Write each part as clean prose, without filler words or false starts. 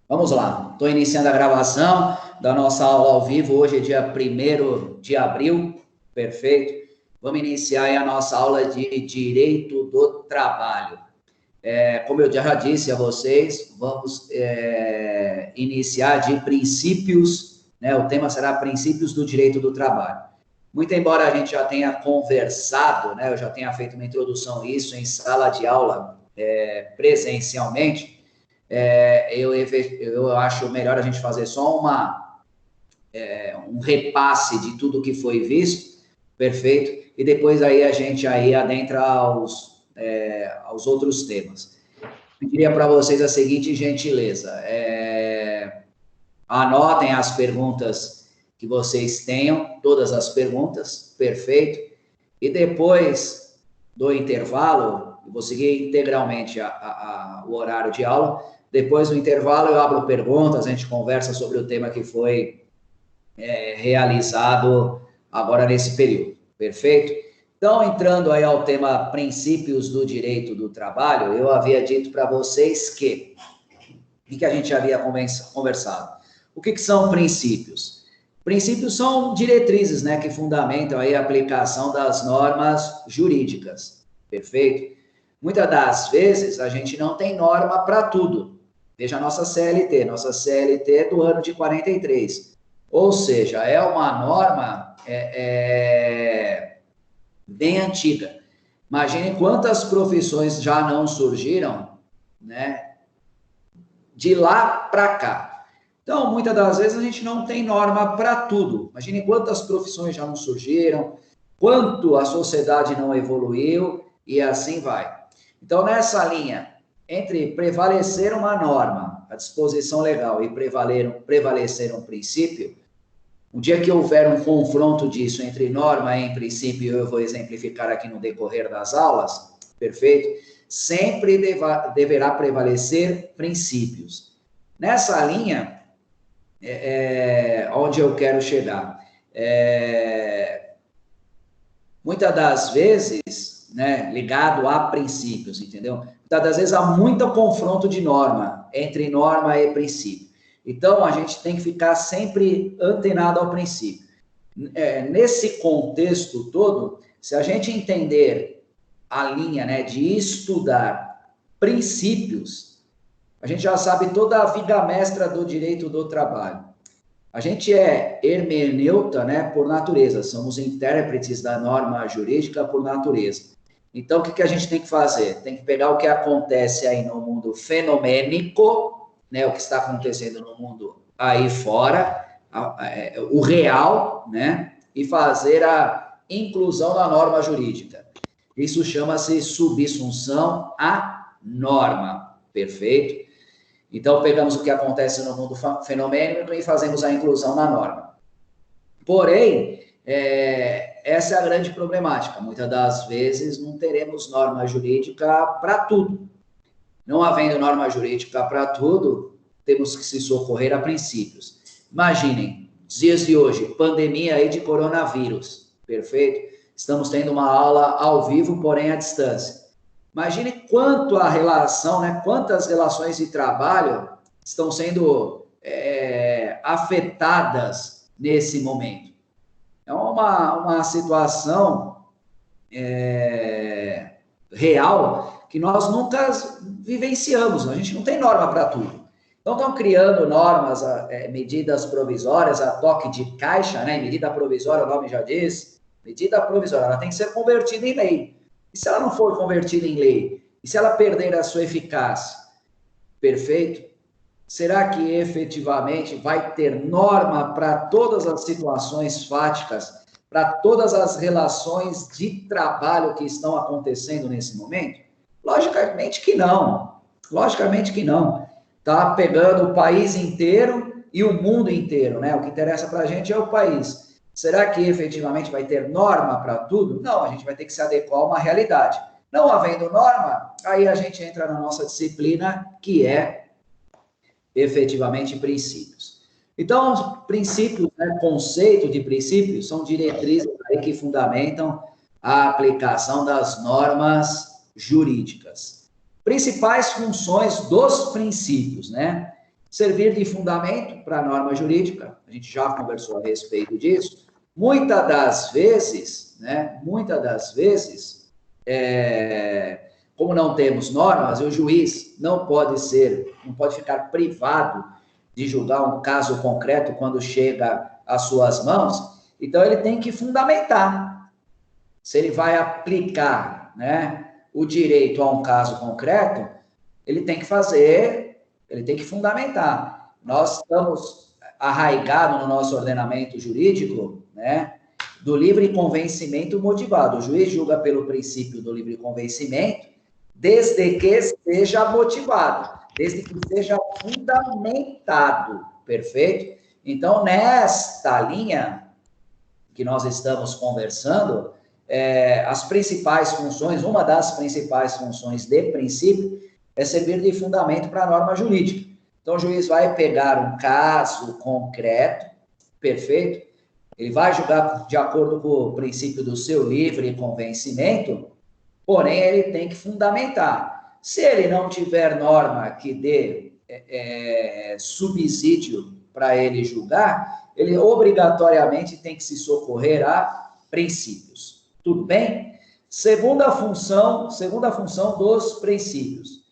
Vamos lá, estou iniciando a gravação da nossa aula ao vivo, hoje é dia 1º de abril, perfeito? Vamos iniciar aí a nossa aula de Direito do Trabalho. Como eu já disse a vocês, vamos iniciar de princípios, né? O tema será princípios do direito do trabalho. Muito embora a gente já tenha conversado, né? Eu já tenha feito uma introdução a isso em sala de aula presencialmente, eu acho melhor a gente fazer só um repasse de tudo que foi visto, perfeito? E depois aí a gente aí adentra aos outros temas. Eu diria para vocês a seguinte gentileza, anotem as perguntas que vocês tenham, todas as perguntas, perfeito? E depois do intervalo, eu vou seguir integralmente o horário de aula. Depois do intervalo, eu abro perguntas, a gente conversa sobre o tema que foi realizado agora nesse período, perfeito? Então, entrando aí ao tema princípios do direito do trabalho, eu havia dito para vocês o que a gente havia conversado. O que são princípios? Princípios são diretrizes, né, que fundamentam aí a aplicação das normas jurídicas, perfeito? Muitas das vezes a gente não tem norma para tudo. Veja a nossa CLT é do ano de 43, ou seja, é uma norma bem antiga. Imagine quantas profissões já não surgiram, né, de lá para cá. Então, muitas das vezes a gente não tem norma para tudo. Imagine quantas profissões já não surgiram, quanto a sociedade não evoluiu e assim vai. Então, nessa linha, entre prevalecer uma norma, a disposição legal, e prevalecer um princípio, um dia que houver um confronto disso entre norma e princípio, eu vou exemplificar aqui no decorrer das aulas, perfeito? Sempre deverá prevalecer princípios. Nessa linha, onde eu quero chegar, muitas das vezes, né, ligado a princípios, entendeu? Muitas das vezes há muito confronto de norma, entre norma e princípio. Então, a gente tem que ficar sempre antenado ao princípio. Nesse contexto todo, se a gente entender a linha, né, de estudar princípios, a gente já sabe toda a viga mestra do direito do trabalho. A gente é hermeneuta, né, por natureza, somos intérpretes da norma jurídica por natureza. Então, o que a gente tem que fazer? Tem que pegar o que acontece aí no mundo fenomênico, né, o que está acontecendo no mundo aí fora, o real, né, e fazer a inclusão da norma jurídica. Isso chama-se subsunção à norma, perfeito? Então, pegamos o que acontece no mundo fenomênico e fazemos a inclusão na norma. Porém, essa é a grande problemática. Muitas das vezes não teremos norma jurídica para tudo. Não havendo norma jurídica para tudo, temos que se socorrer a princípios. Imaginem, dias de hoje, pandemia aí de coronavírus, perfeito? Estamos tendo uma aula ao vivo, porém à distância. Imagine quanto a relação, né, quantas relações de trabalho estão sendo afetadas nesse momento. É uma situação real que nós nunca vivenciamos, a gente não tem norma para tudo. Então, estão criando normas, medidas provisórias, a toque de caixa, né? Medida provisória, o nome já diz, medida provisória, ela tem que ser convertida em lei. E se ela não for convertida em lei? E se ela perder a sua eficácia? Perfeito? Será que efetivamente vai ter norma para todas as situações fáticas, para todas as relações de trabalho que estão acontecendo nesse momento? Logicamente que não. Logicamente que não. Está pegando o país inteiro e o mundo inteiro, né? O que interessa para a gente é o país. Será que efetivamente vai ter norma para tudo? Não, a gente vai ter que se adequar a uma realidade. Não havendo norma, aí a gente entra na nossa disciplina, que é efetivamente princípios. Então, princípios, né, conceito de princípios, são diretrizes aí que fundamentam a aplicação das normas jurídicas. Principais funções dos princípios, né? servir de fundamento para a norma jurídica, a gente já conversou a respeito disso. Muitas das vezes, né, como não temos normas, o juiz não pode ficar privado de julgar um caso concreto quando chega às suas mãos, então ele tem que fundamentar. Se ele vai aplicar, né, o direito a um caso concreto, ele tem que fundamentar. Nós estamos arraigados no nosso ordenamento jurídico, né, do livre convencimento motivado. O juiz julga pelo princípio do livre convencimento, desde que seja motivado, desde que seja fundamentado, perfeito? Então, nesta linha que nós estamos conversando, as principais funções, uma das principais funções de princípio é servir de fundamento para a norma jurídica. Então, o juiz vai pegar um caso concreto, perfeito? Ele vai julgar de acordo com o princípio do seu livre convencimento, porém, ele tem que fundamentar. Se ele não tiver norma que dê subsídio para ele julgar, ele obrigatoriamente tem que se socorrer a princípios. Tudo bem? Segunda função dos princípios: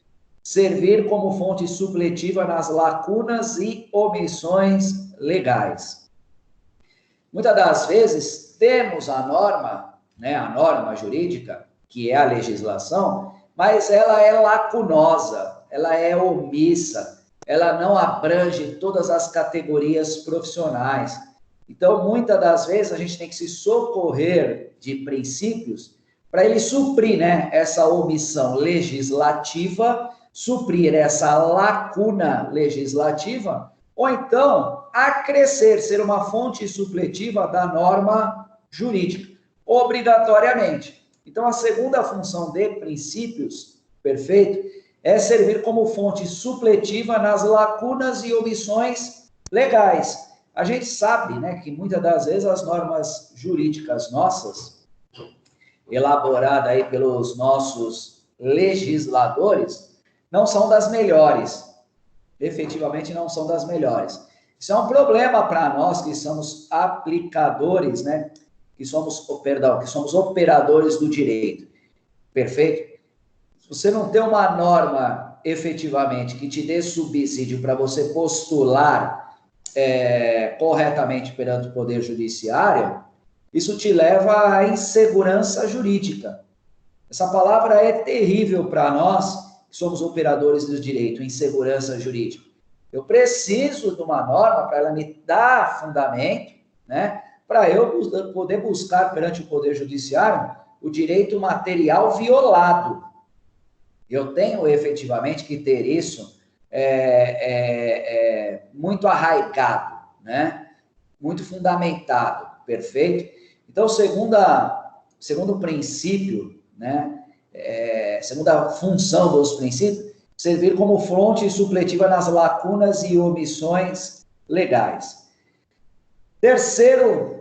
servir como fonte supletiva nas lacunas e omissões legais. Muitas das vezes temos a norma, né, a norma jurídica, que é a legislação, mas ela é lacunosa, ela é omissa, ela não abrange todas as categorias profissionais. Então, muitas das vezes, a gente tem que se socorrer de princípios para ele suprir, né, essa omissão legislativa, suprir essa lacuna legislativa, ou então acrescer, ser uma fonte supletiva da norma jurídica, obrigatoriamente. Então, a segunda função de princípios, perfeito, é servir como fonte supletiva nas lacunas e omissões legais. A gente sabe, né, que muitas das vezes as normas jurídicas nossas, elaboradas aí pelos nossos legisladores, não são das melhores. Efetivamente não são das melhores. Isso é um problema para nós que somos aplicadores, né? Que somos operadores do direito. Perfeito? Se você não tem uma norma efetivamente que te dê subsídio para você postular corretamente perante o Poder Judiciário, isso te leva à insegurança jurídica. Essa palavra é terrível para nós que somos operadores do direito, insegurança jurídica. Eu preciso de uma norma para ela me dar fundamento, né, para eu poder buscar perante o Poder Judiciário o direito material violado. Eu tenho efetivamente que ter isso muito arraigado, né, muito fundamentado, perfeito? Então, segundo princípio, né, segunda função dos princípios, servir como fonte supletiva nas lacunas e omissões legais. Terceira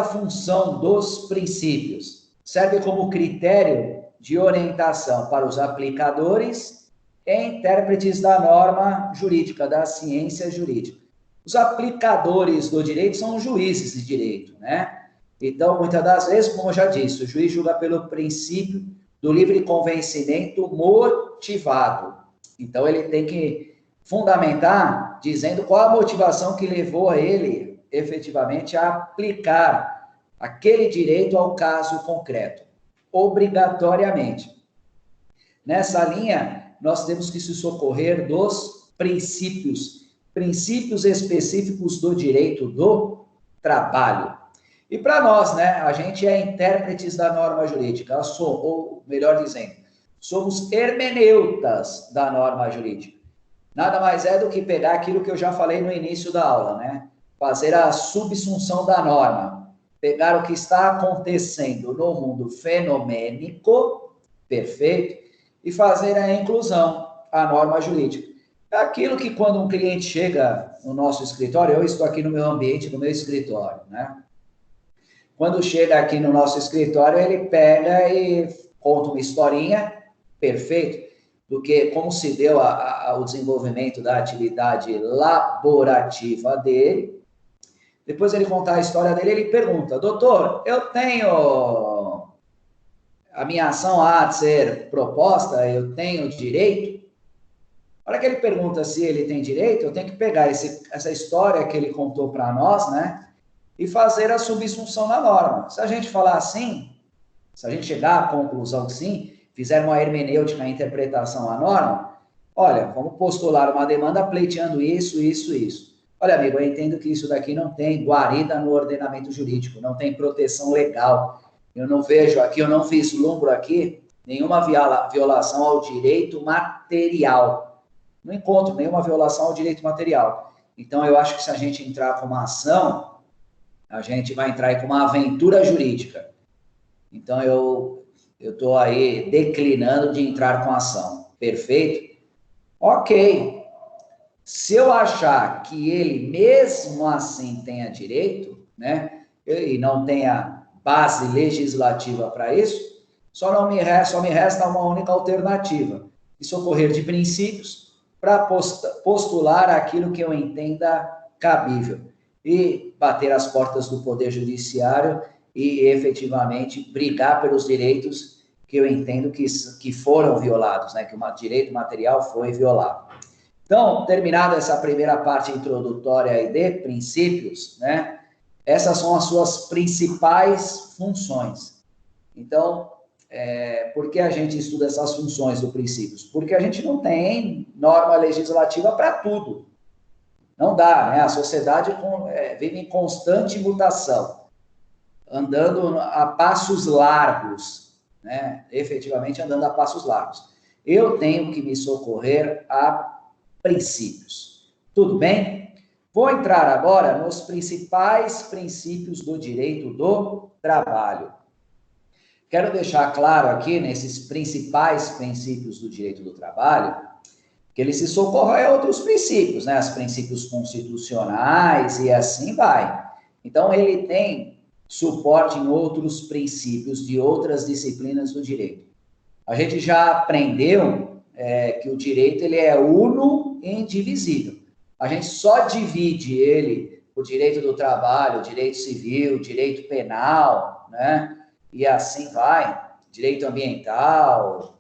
função dos princípios, serve como critério de orientação para os aplicadores e intérpretes da norma jurídica, da ciência jurídica. Os aplicadores do direito são os juízes de direito, né? Então, muitas das vezes, como eu já disse, o juiz julga pelo princípio do livre convencimento motivado. Então, ele tem que fundamentar dizendo qual a motivação que levou a ele, efetivamente, a aplicar aquele direito ao caso concreto, obrigatoriamente. Nessa linha, nós temos que se socorrer dos princípios específicos do direito do trabalho. E para nós, né, a gente é intérpretes da norma jurídica, ou melhor dizendo, somos hermeneutas da norma jurídica. Nada mais é do que pegar aquilo que eu já falei no início da aula, né? Fazer a subsunção da norma, pegar o que está acontecendo no mundo fenomênico, perfeito, e fazer a inclusão, a norma jurídica. É aquilo que quando um cliente chega no nosso escritório, eu estou aqui no meu ambiente, no meu escritório, né? Quando chega aqui no nosso escritório, ele pega e conta uma historinha, perfeito? do que como se deu o desenvolvimento da atividade laborativa dele. Depois ele contar a história dele, ele pergunta, doutor, eu tenho a minha ação há de ser proposta, eu tenho direito? A hora que ele pergunta se ele tem direito, eu tenho que pegar essa história que ele contou para nós, né, e fazer a subsunção na norma. Se a gente falar assim, se a gente chegar à conclusão que sim, fizer uma hermenêutica, a interpretação à norma, olha, vamos postular uma demanda pleiteando isso, isso, isso. Olha, amigo, eu entendo que isso daqui não tem guarida no ordenamento jurídico, não tem proteção legal. Eu não vejo aqui, eu não vislumbro aqui nenhuma violação ao direito material. Não encontro nenhuma violação ao direito material. Então, eu acho que se a gente entrar com uma ação, a gente vai entrar aí com uma aventura jurídica. Então, eu estou aí declinando de entrar com ação. Perfeito? Ok. Se eu achar que ele mesmo assim tenha direito, né, e não tenha base legislativa para isso, só me resta uma única alternativa, e socorrer de princípios para postular aquilo que eu entenda cabível e bater as portas do Poder Judiciário e efetivamente brigar pelos direitos que eu entendo que foram violados, né, que o direito material foi violado. Então, terminada essa primeira parte introdutória de princípios, né, essas são as suas principais funções. Então, por que a gente estuda essas funções do princípios? Porque a gente não tem norma legislativa para tudo. Não dá, né? A sociedade vive em constante mutação, andando a passos largos, né? Efetivamente andando a passos largos. Eu tenho que me socorrer a princípios. Tudo bem? Vou entrar agora nos principais princípios do direito do trabalho. Quero deixar claro aqui, nesses principais princípios do direito do trabalho, que ele se socorre a outros princípios, né? Os princípios constitucionais e assim vai. Então, ele tem suporte em outros princípios de outras disciplinas do direito. A gente já aprendeu que o direito ele é uno e indivisível. A gente só divide ele, o direito do trabalho, o direito civil, o direito penal, né? E assim vai, direito ambiental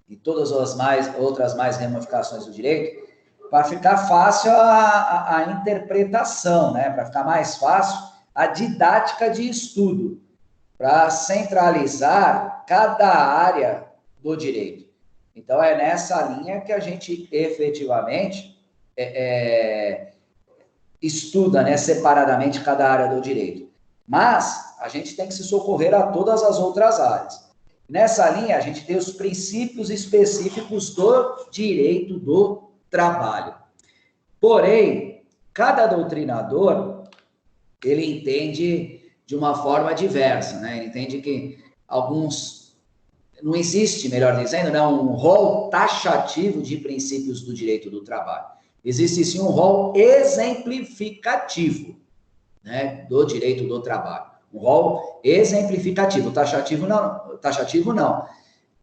e todas as outras ramificações do direito, para ficar fácil a interpretação, né? Para ficar mais fácil a didática de estudo, para centralizar cada área do direito. Então, é nessa linha que a gente efetivamente estuda, né, separadamente cada área do direito. Mas a gente tem que se socorrer a todas as outras áreas. Nessa linha, a gente tem os princípios específicos do direito do trabalho. Porém, cada doutrinador, ele entende de uma forma diversa, né? Ele entende que não existe, melhor dizendo, né, um rol taxativo de princípios do direito do trabalho. Existe sim um rol exemplificativo, né, do direito do trabalho. Um rol exemplificativo, taxativo não.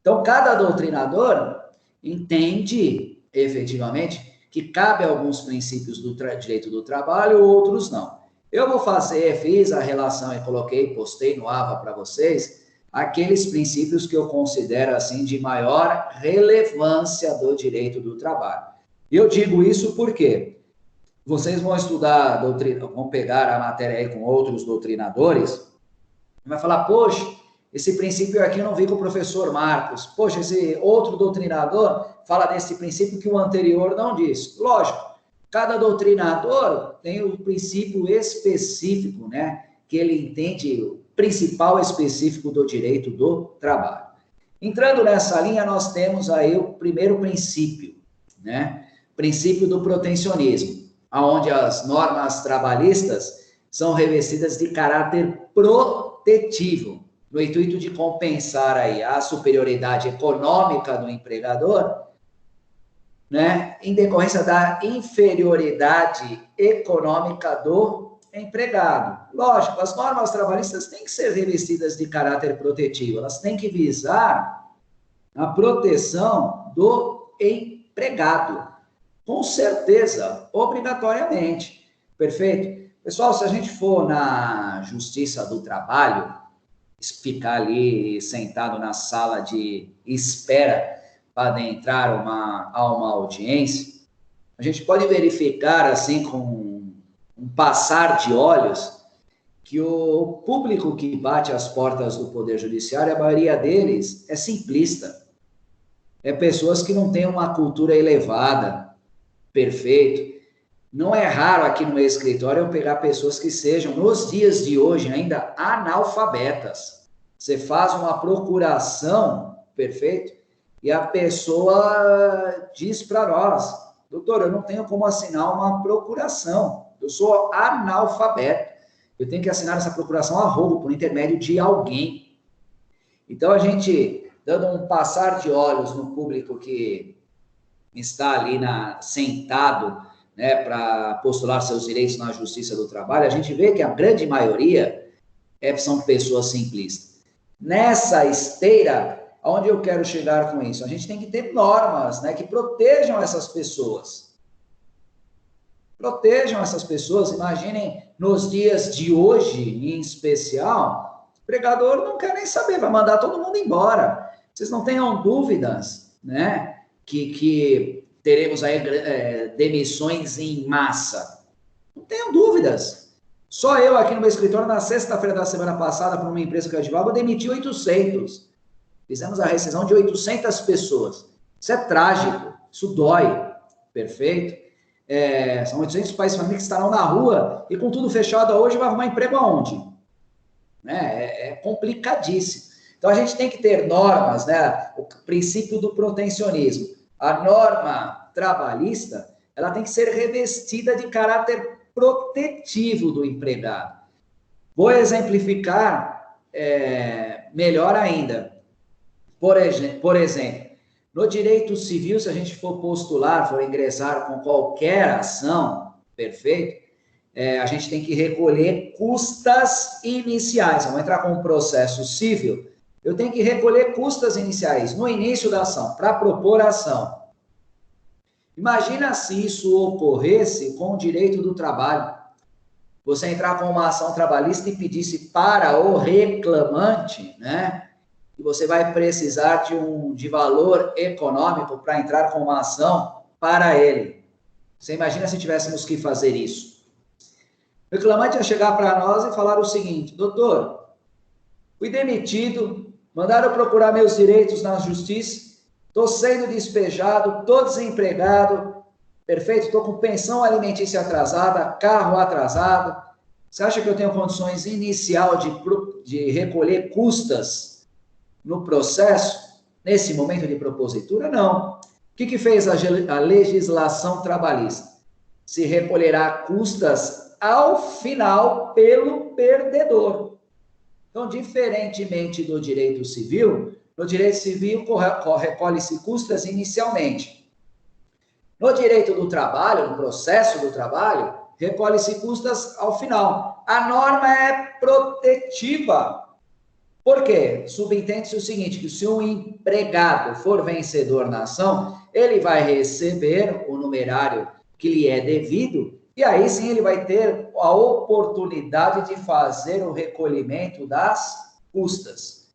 Então, cada doutrinador entende, efetivamente, que cabe alguns princípios do direito do trabalho, outros não. Eu fiz a relação e postei no AVA para vocês, aqueles princípios que eu considero, assim, de maior relevância do direito do trabalho. E eu digo isso porque vocês vão estudar, vão pegar a matéria aí com outros doutrinadores, e vai falar, poxa, esse princípio aqui eu não vi com o professor Marcos, poxa, esse outro doutrinador fala desse princípio que o anterior não disse. Lógico, cada doutrinador tem o princípio específico, né, que ele entende, o principal específico do direito do trabalho. Entrando nessa linha, nós temos aí o primeiro princípio, né, princípio do protecionismo, onde as normas trabalhistas são revestidas de caráter protetivo, no intuito de compensar aí a superioridade econômica do empregador, né, em decorrência da inferioridade econômica do empregado. Lógico, as normas trabalhistas têm que ser revestidas de caráter protetivo, elas têm que visar a proteção do empregado. Com certeza, obrigatoriamente. Perfeito? Pessoal, se a gente for na Justiça do Trabalho, ficar ali sentado na sala de espera para adentrar a uma audiência, a gente pode verificar, assim, com um passar de olhos, que o público que bate às portas do Poder Judiciário, a maioria deles é simplista. É pessoas que não têm uma cultura elevada, perfeito. Não é raro aqui no meu escritório eu pegar pessoas que sejam, nos dias de hoje, ainda analfabetas. Você faz uma procuração, perfeito? E a pessoa diz para nós, doutor, eu não tenho como assinar uma procuração, eu sou analfabeto. Eu tenho que assinar essa procuração a rogo, por intermédio de alguém. Então, a gente, dando um passar de olhos no público que está ali sentado, né, para postular seus direitos na Justiça do Trabalho, a gente vê que a grande maioria são pessoas simplistas. Nessa esteira, aonde eu quero chegar com isso? A gente tem que ter normas, né, que protejam essas pessoas. Protejam essas pessoas. Imaginem, nos dias de hoje, em especial, o empregador não quer nem saber, vai mandar todo mundo embora. Vocês não tenham dúvidas, né, que teremos aí demissões em massa. Não tenham dúvidas. Só eu aqui no meu escritório, na sexta-feira da semana passada, para uma empresa que eu advogo, eu demiti 800. Fizemos a rescisão de 800 pessoas. Isso é trágico, isso dói, perfeito? São 800 pais e famílias que estarão na rua e com tudo fechado hoje vai arrumar emprego aonde? Né? É complicadíssimo. Então, a gente tem que ter normas, né? O princípio do protecionismo. A norma trabalhista, ela tem que ser revestida de caráter protetivo do empregado. Vou exemplificar melhor ainda. Por exemplo, no direito civil, se a gente for postular, for ingressar com qualquer ação, perfeito? A gente tem que recolher custas iniciais. Vamos entrar com um processo civil. Eu tenho que recolher custas iniciais no início da ação, para propor a ação. Imagina se isso ocorresse com o direito do trabalho. Você entrar com uma ação trabalhista e pedisse para o reclamante, né? E você vai precisar de valor econômico para entrar com uma ação para ele. Você imagina se tivéssemos que fazer isso? O reclamante ia chegar para nós e falar o seguinte: doutor, fui demitido, mandaram procurar meus direitos na justiça, estou sendo despejado, estou desempregado, perfeito? Estou com pensão alimentícia atrasada, carro atrasado. Você acha que eu tenho condições inicial de recolher custas no processo, nesse momento de propositura? Não. O que fez a legislação trabalhista? Se recolherá custas ao final pelo perdedor. Então, diferentemente do direito civil, no direito civil recolhe-se custas inicialmente. No direito do trabalho, no processo do trabalho, recolhe-se custas ao final. A norma é protetiva. Por quê? Subentende-se o seguinte, que se um empregado for vencedor na ação, ele vai receber o numerário que lhe é devido, e aí sim ele vai ter a oportunidade de fazer o recolhimento das custas.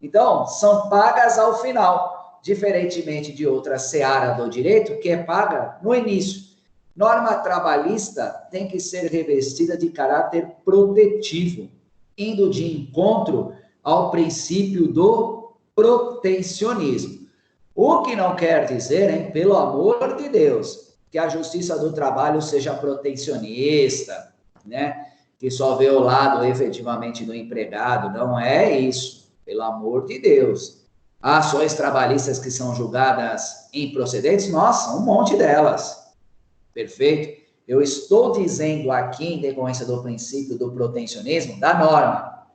Então, são pagas ao final, diferentemente de outra seara do direito, que é paga no início. Norma trabalhista tem que ser revestida de caráter protetivo, indo de encontro ao princípio do protecionismo. O que não quer dizer, hein, pelo amor de Deus, que a Justiça do Trabalho seja protecionista, né? Que só vê o lado efetivamente do empregado. Não é isso, pelo amor de Deus. Ações trabalhistas que são julgadas improcedentes, nossa, um monte delas. Perfeito? Eu estou dizendo aqui, em decorrência do princípio do protecionismo, da norma.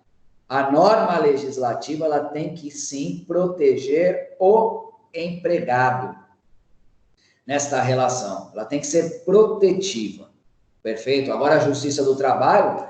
A norma legislativa, ela tem que, sim, proteger o empregado nesta relação. Ela tem que ser protetiva. Perfeito? Agora, a Justiça do Trabalho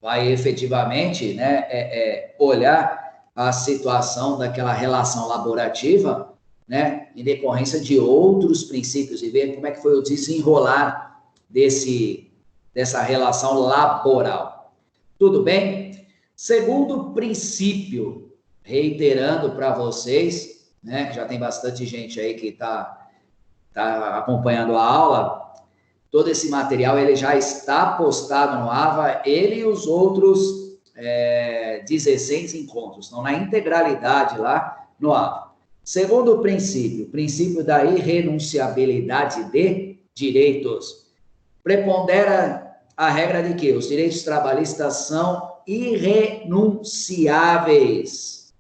vai efetivamente, né, olhar a situação daquela relação laborativa né, em decorrência de outros princípios, e ver como é que foi o desenrolar dessa relação laboral. Tudo bem? Segundo princípio, reiterando para vocês, né, já tem bastante gente aí que está acompanhando a aula, todo esse material ele já está postado no AVA, ele e os outros 16 encontros, estão na integralidade lá no AVA. Segundo princípio, princípio da irrenunciabilidade de direitos. Prepondera a regra de que os direitos trabalhistas são irrenunciáveis.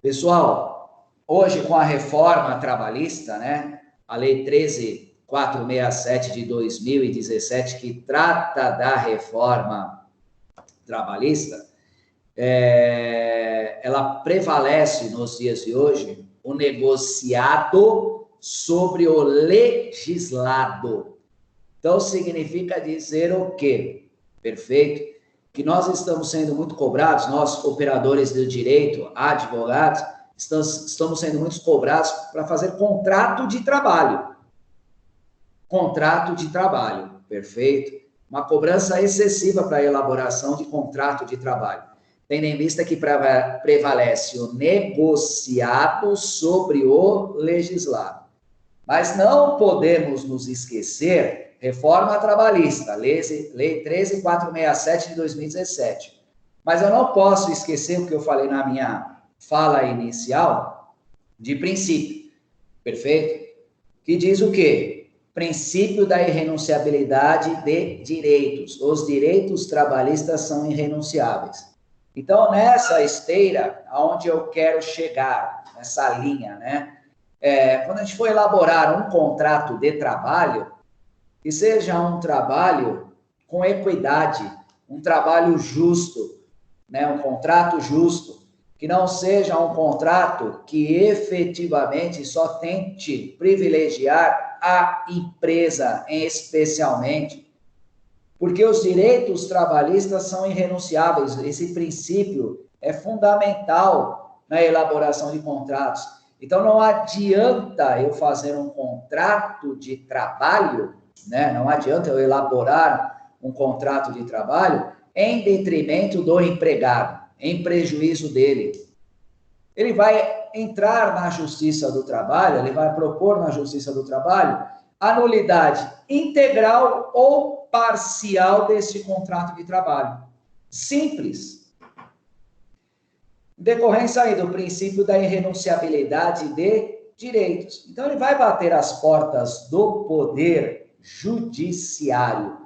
Pessoal, hoje com a reforma trabalhista, né, a Lei 13.467 de 2017, que trata da reforma trabalhista, ela prevalece nos dias de hoje o negociado sobre o legislado. Então, significa dizer o quê? Perfeito? Que nós estamos sendo muito cobrados, nós, operadores do direito, advogados, estamos sendo muito cobrados para fazer contrato de trabalho. Contrato de trabalho, perfeito? Uma cobrança excessiva para a elaboração de contrato de trabalho. Tendo em vista que prevalece o negociado sobre o legislado. Mas não podemos nos esquecer, reforma trabalhista, Lei 13.467 de 2017. Mas eu não posso esquecer o que eu falei na minha fala inicial de princípio, perfeito? Que diz o quê? Princípio da irrenunciabilidade de direitos. Os direitos trabalhistas são irrenunciáveis. Então, nessa esteira, aonde eu quero chegar, nessa linha, né? Quando a gente for elaborar um contrato de trabalho, que seja um trabalho com equidade, um trabalho justo, né? Um contrato justo, que não seja um contrato que efetivamente só tente privilegiar a empresa, especialmente, porque os direitos trabalhistas são irrenunciáveis. Esse princípio é fundamental na elaboração de contratos. Então, não adianta eu fazer um contrato de trabalho, né? Não adianta eu elaborar um contrato de trabalho em detrimento do empregado, em prejuízo dele. Ele vai entrar na Justiça do Trabalho, ele vai propor na Justiça do Trabalho a nulidade integral ou parcial desse contrato de trabalho. Simples. Decorrência aí do princípio da irrenunciabilidade de direitos. Então, ele vai bater as portas do poder judiciário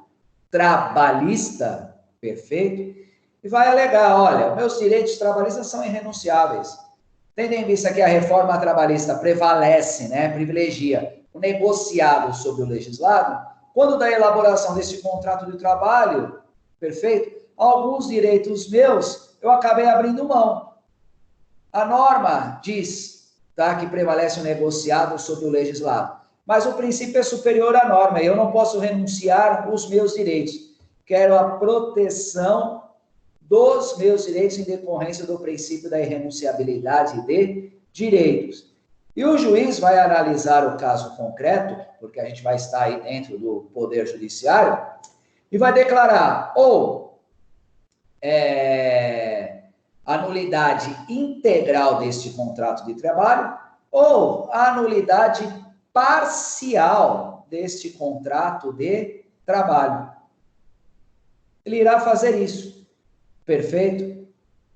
trabalhista, perfeito, e vai alegar, olha, meus direitos trabalhistas são irrenunciáveis. Tendo em vista que a reforma trabalhista prevalece, né, privilegia o negociado sobre o legislado, quando da elaboração desse contrato de trabalho, perfeito, alguns direitos meus eu acabei abrindo mão. A norma diz, tá, que prevalece o negociado sobre o legislado, mas o princípio é superior à norma, eu não posso renunciar os meus direitos. Quero a proteção dos meus direitos em decorrência do princípio da irrenunciabilidade de direitos. E o juiz vai analisar o caso concreto, porque a gente vai estar aí dentro do Poder Judiciário, e vai declarar ou a nulidade integral deste contrato de trabalho, ou a nulidade parcial deste contrato de trabalho. Ele irá fazer isso. Perfeito?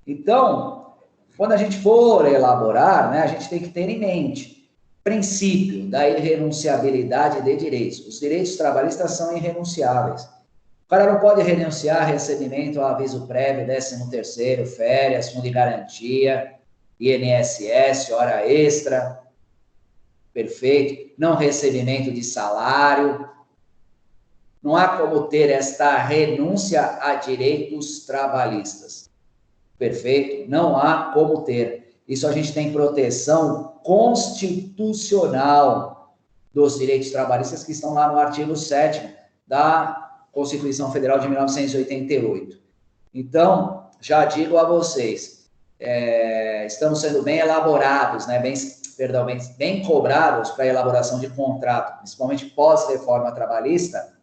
Então, quando a gente for elaborar, né, a gente tem que ter em mente princípio da irrenunciabilidade de direitos. Os direitos trabalhistas são irrenunciáveis. O cara não pode renunciar a recebimento ao aviso prévio, 13º, férias, fundo de garantia, INSS, hora extra, perfeito, não recebimento de salário. Não há como ter esta renúncia a direitos trabalhistas. Perfeito? Não há como ter. Isso a gente tem proteção constitucional dos direitos trabalhistas que estão lá no artigo 7º da Constituição Federal de 1988. Então, já digo a vocês, estamos sendo bem elaborados, né, bem perdão, bem cobrados para a elaboração de contrato, principalmente pós-reforma trabalhista,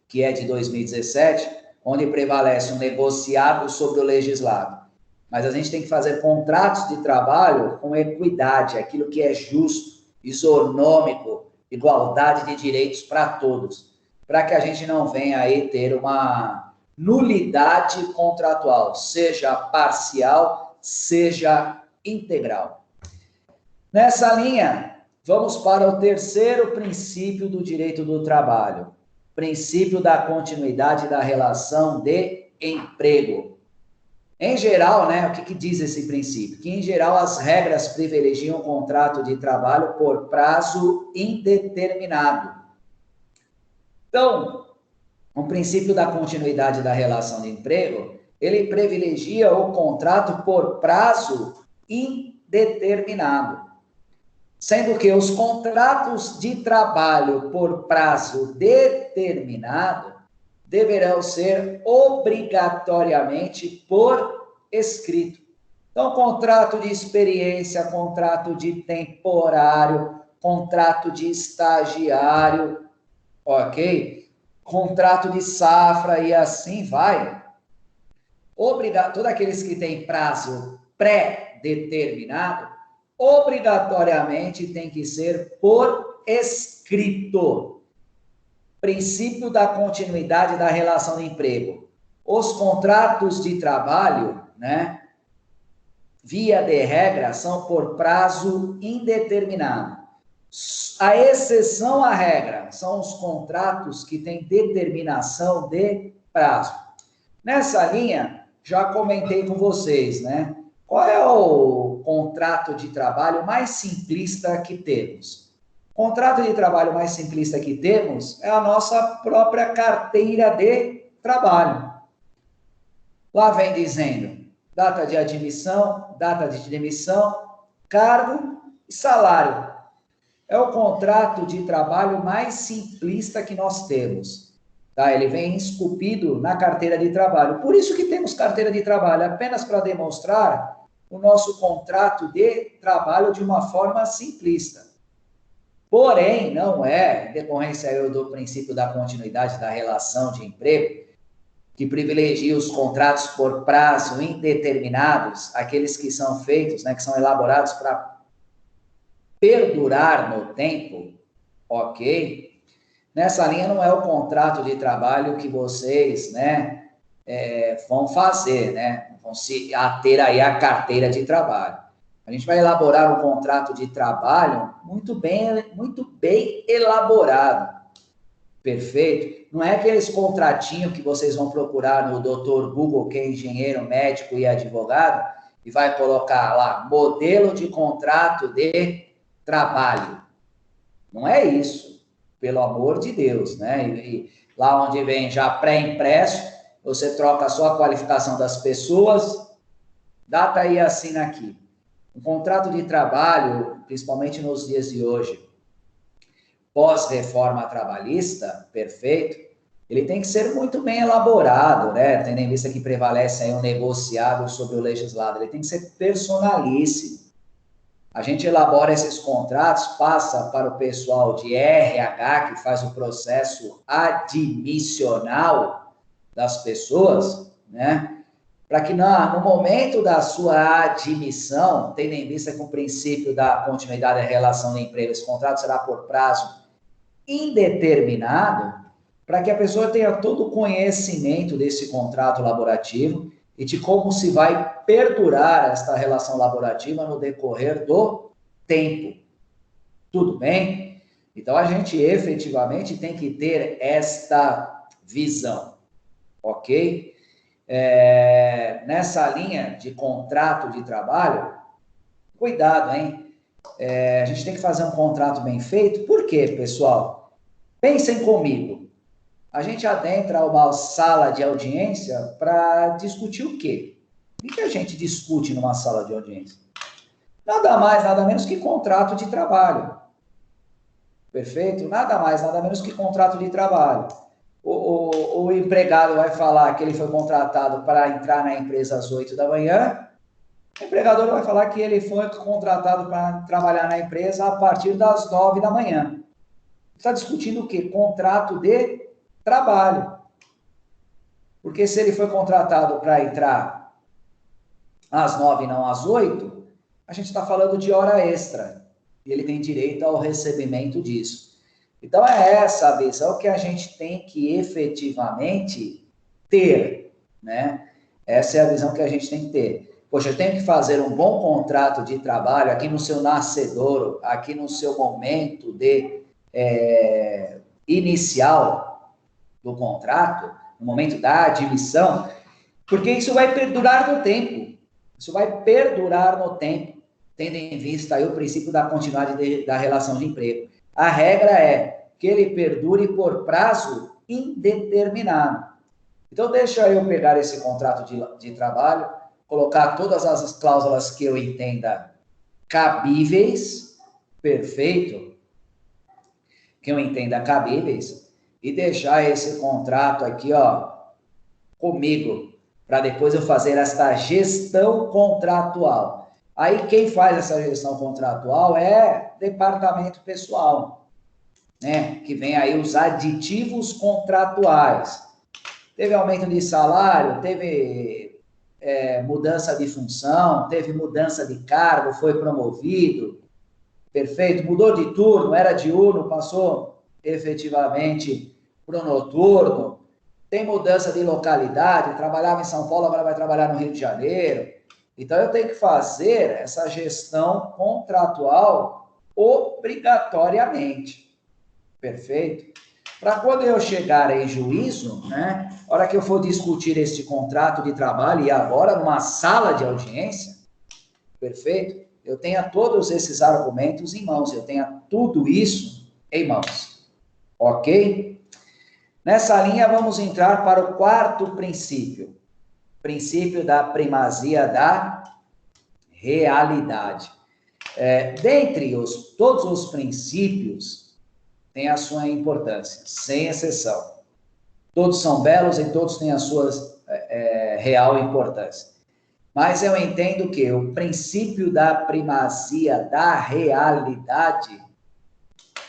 que é de 2017, onde prevalece o negociado sobre o legislado. Mas a gente tem que fazer contratos de trabalho com equidade, aquilo que é justo, isonômico, igualdade de direitos para todos, para que a gente não venha aí ter uma nulidade contratual, seja parcial, seja integral. Nessa linha, vamos para o terceiro princípio do direito do trabalho, princípio da continuidade da relação de emprego. Em geral, né, o que diz esse princípio? Que, em geral, as regras privilegiam o contrato de trabalho por prazo indeterminado. Então, o princípio da continuidade da relação de emprego, ele privilegia o contrato por prazo indeterminado. Sendo que os contratos de trabalho por prazo determinado deverão ser obrigatoriamente por escrito. Então, contrato de experiência, contrato de temporário, contrato de estagiário, ok? Contrato de safra e assim vai. Todos aqueles que têm prazo pré-determinado, obrigatoriamente tem que ser por escrito. Princípio da continuidade da relação de emprego. Os contratos de trabalho, né, via de regra, são por prazo indeterminado. A exceção à regra são os contratos que têm determinação de prazo. Nessa linha, já comentei com vocês, né? Qual é o contrato de trabalho mais simplista que temos? O contrato de trabalho mais simplista que temos é a nossa própria carteira de trabalho. Lá vem dizendo data de admissão, data de demissão, cargo e salário. É o contrato de trabalho mais simplista que nós temos. Tá? Ele vem esculpido na carteira de trabalho. Por isso que temos carteira de trabalho, apenas para demonstrar o nosso contrato de trabalho de uma forma simplista. Porém, não é, em decorrência do princípio da continuidade da relação de emprego, que privilegia os contratos por prazo indeterminados, aqueles que são feitos, né, que são elaborados para perdurar no tempo, ok? Nessa linha não é o contrato de trabalho que vocês, né, vão fazer, né, vão se ater aí à carteira de trabalho. A gente vai elaborar um contrato de trabalho muito bem elaborado. Perfeito? Não é aqueles contratinhos que vocês vão procurar no Dr. Google, que é engenheiro, médico e advogado, e vai colocar lá, modelo de contrato de trabalho. Não é isso, pelo amor de Deus, né? E lá onde vem já pré-impresso, você troca só a qualificação das pessoas, data e assina aqui. Um contrato de trabalho, principalmente nos dias de hoje, pós-reforma trabalhista, perfeito, ele tem que ser muito bem elaborado, né? Tendo em vista que prevalece aí um negociado sobre o legislado, ele tem que ser personalíssimo. A gente elabora esses contratos, passa para o pessoal de RH, que faz o processo admissional das pessoas, né? Para que no momento da sua admissão, tendo em vista que o princípio da continuidade da relação de emprego, esse contrato será por prazo indeterminado, para que a pessoa tenha todo o conhecimento desse contrato laborativo e de como se vai perdurar esta relação laborativa no decorrer do tempo. Tudo bem? Então, a gente efetivamente tem que ter esta visão, ok? Nessa linha de contrato de trabalho, cuidado, hein? A gente tem que fazer um contrato bem feito. Por quê, pessoal? Pensem comigo. A gente adentra uma sala de audiência para discutir o quê? O que a gente discute numa sala de audiência? Nada mais, nada menos que contrato de trabalho. Perfeito? Nada mais, nada menos que contrato de trabalho. O empregado vai falar que ele foi contratado para entrar na empresa às 8 da manhã O empregador vai falar que ele foi contratado para trabalhar na empresa a partir das 9 da manhã. Está discutindo o quê? Contrato de trabalho. Porque se ele foi contratado para entrar às 9 e não às 8, a gente está falando de hora extra. E ele tem direito ao recebimento disso. Então, é essa a visão que a gente tem que efetivamente ter, né? Essa é a visão que a gente tem que ter. Poxa, eu tenho que fazer um bom contrato de trabalho aqui no seu nascedouro, aqui no seu momento de inicial do contrato, no momento da admissão, porque isso vai perdurar no tempo. Isso vai perdurar no tempo, tendo em vista aí o princípio da continuidade da relação de emprego. A regra é que ele perdure por prazo indeterminado. Então, deixa eu pegar esse contrato de trabalho, colocar todas as cláusulas que eu entenda cabíveis, perfeito, que eu entenda cabíveis, e deixar esse contrato aqui, ó, comigo, para depois eu fazer esta gestão contratual. Aí, quem faz essa gestão contratual é departamento pessoal, né? Que vem aí os aditivos contratuais. Teve aumento de salário, teve mudança de função, teve mudança de cargo, foi promovido, perfeito, mudou de turno, era diurno, passou efetivamente para o noturno, tem mudança de localidade, trabalhava em São Paulo, agora vai trabalhar no Rio de Janeiro. Então, eu tenho que fazer essa gestão contratual obrigatoriamente. Perfeito? Para quando eu chegar em juízo, né, a hora que eu for discutir este contrato de trabalho, e agora numa sala de audiência, perfeito? Eu tenha todos esses argumentos em mãos, eu tenha tudo isso em mãos. Ok? Nessa linha, vamos entrar para o quarto princípio. Princípio da primazia da realidade. Dentre todos os princípios, tem a sua importância, sem exceção. Todos são belos e todos têm a sua real importância. Mas eu entendo que o princípio da primazia da realidade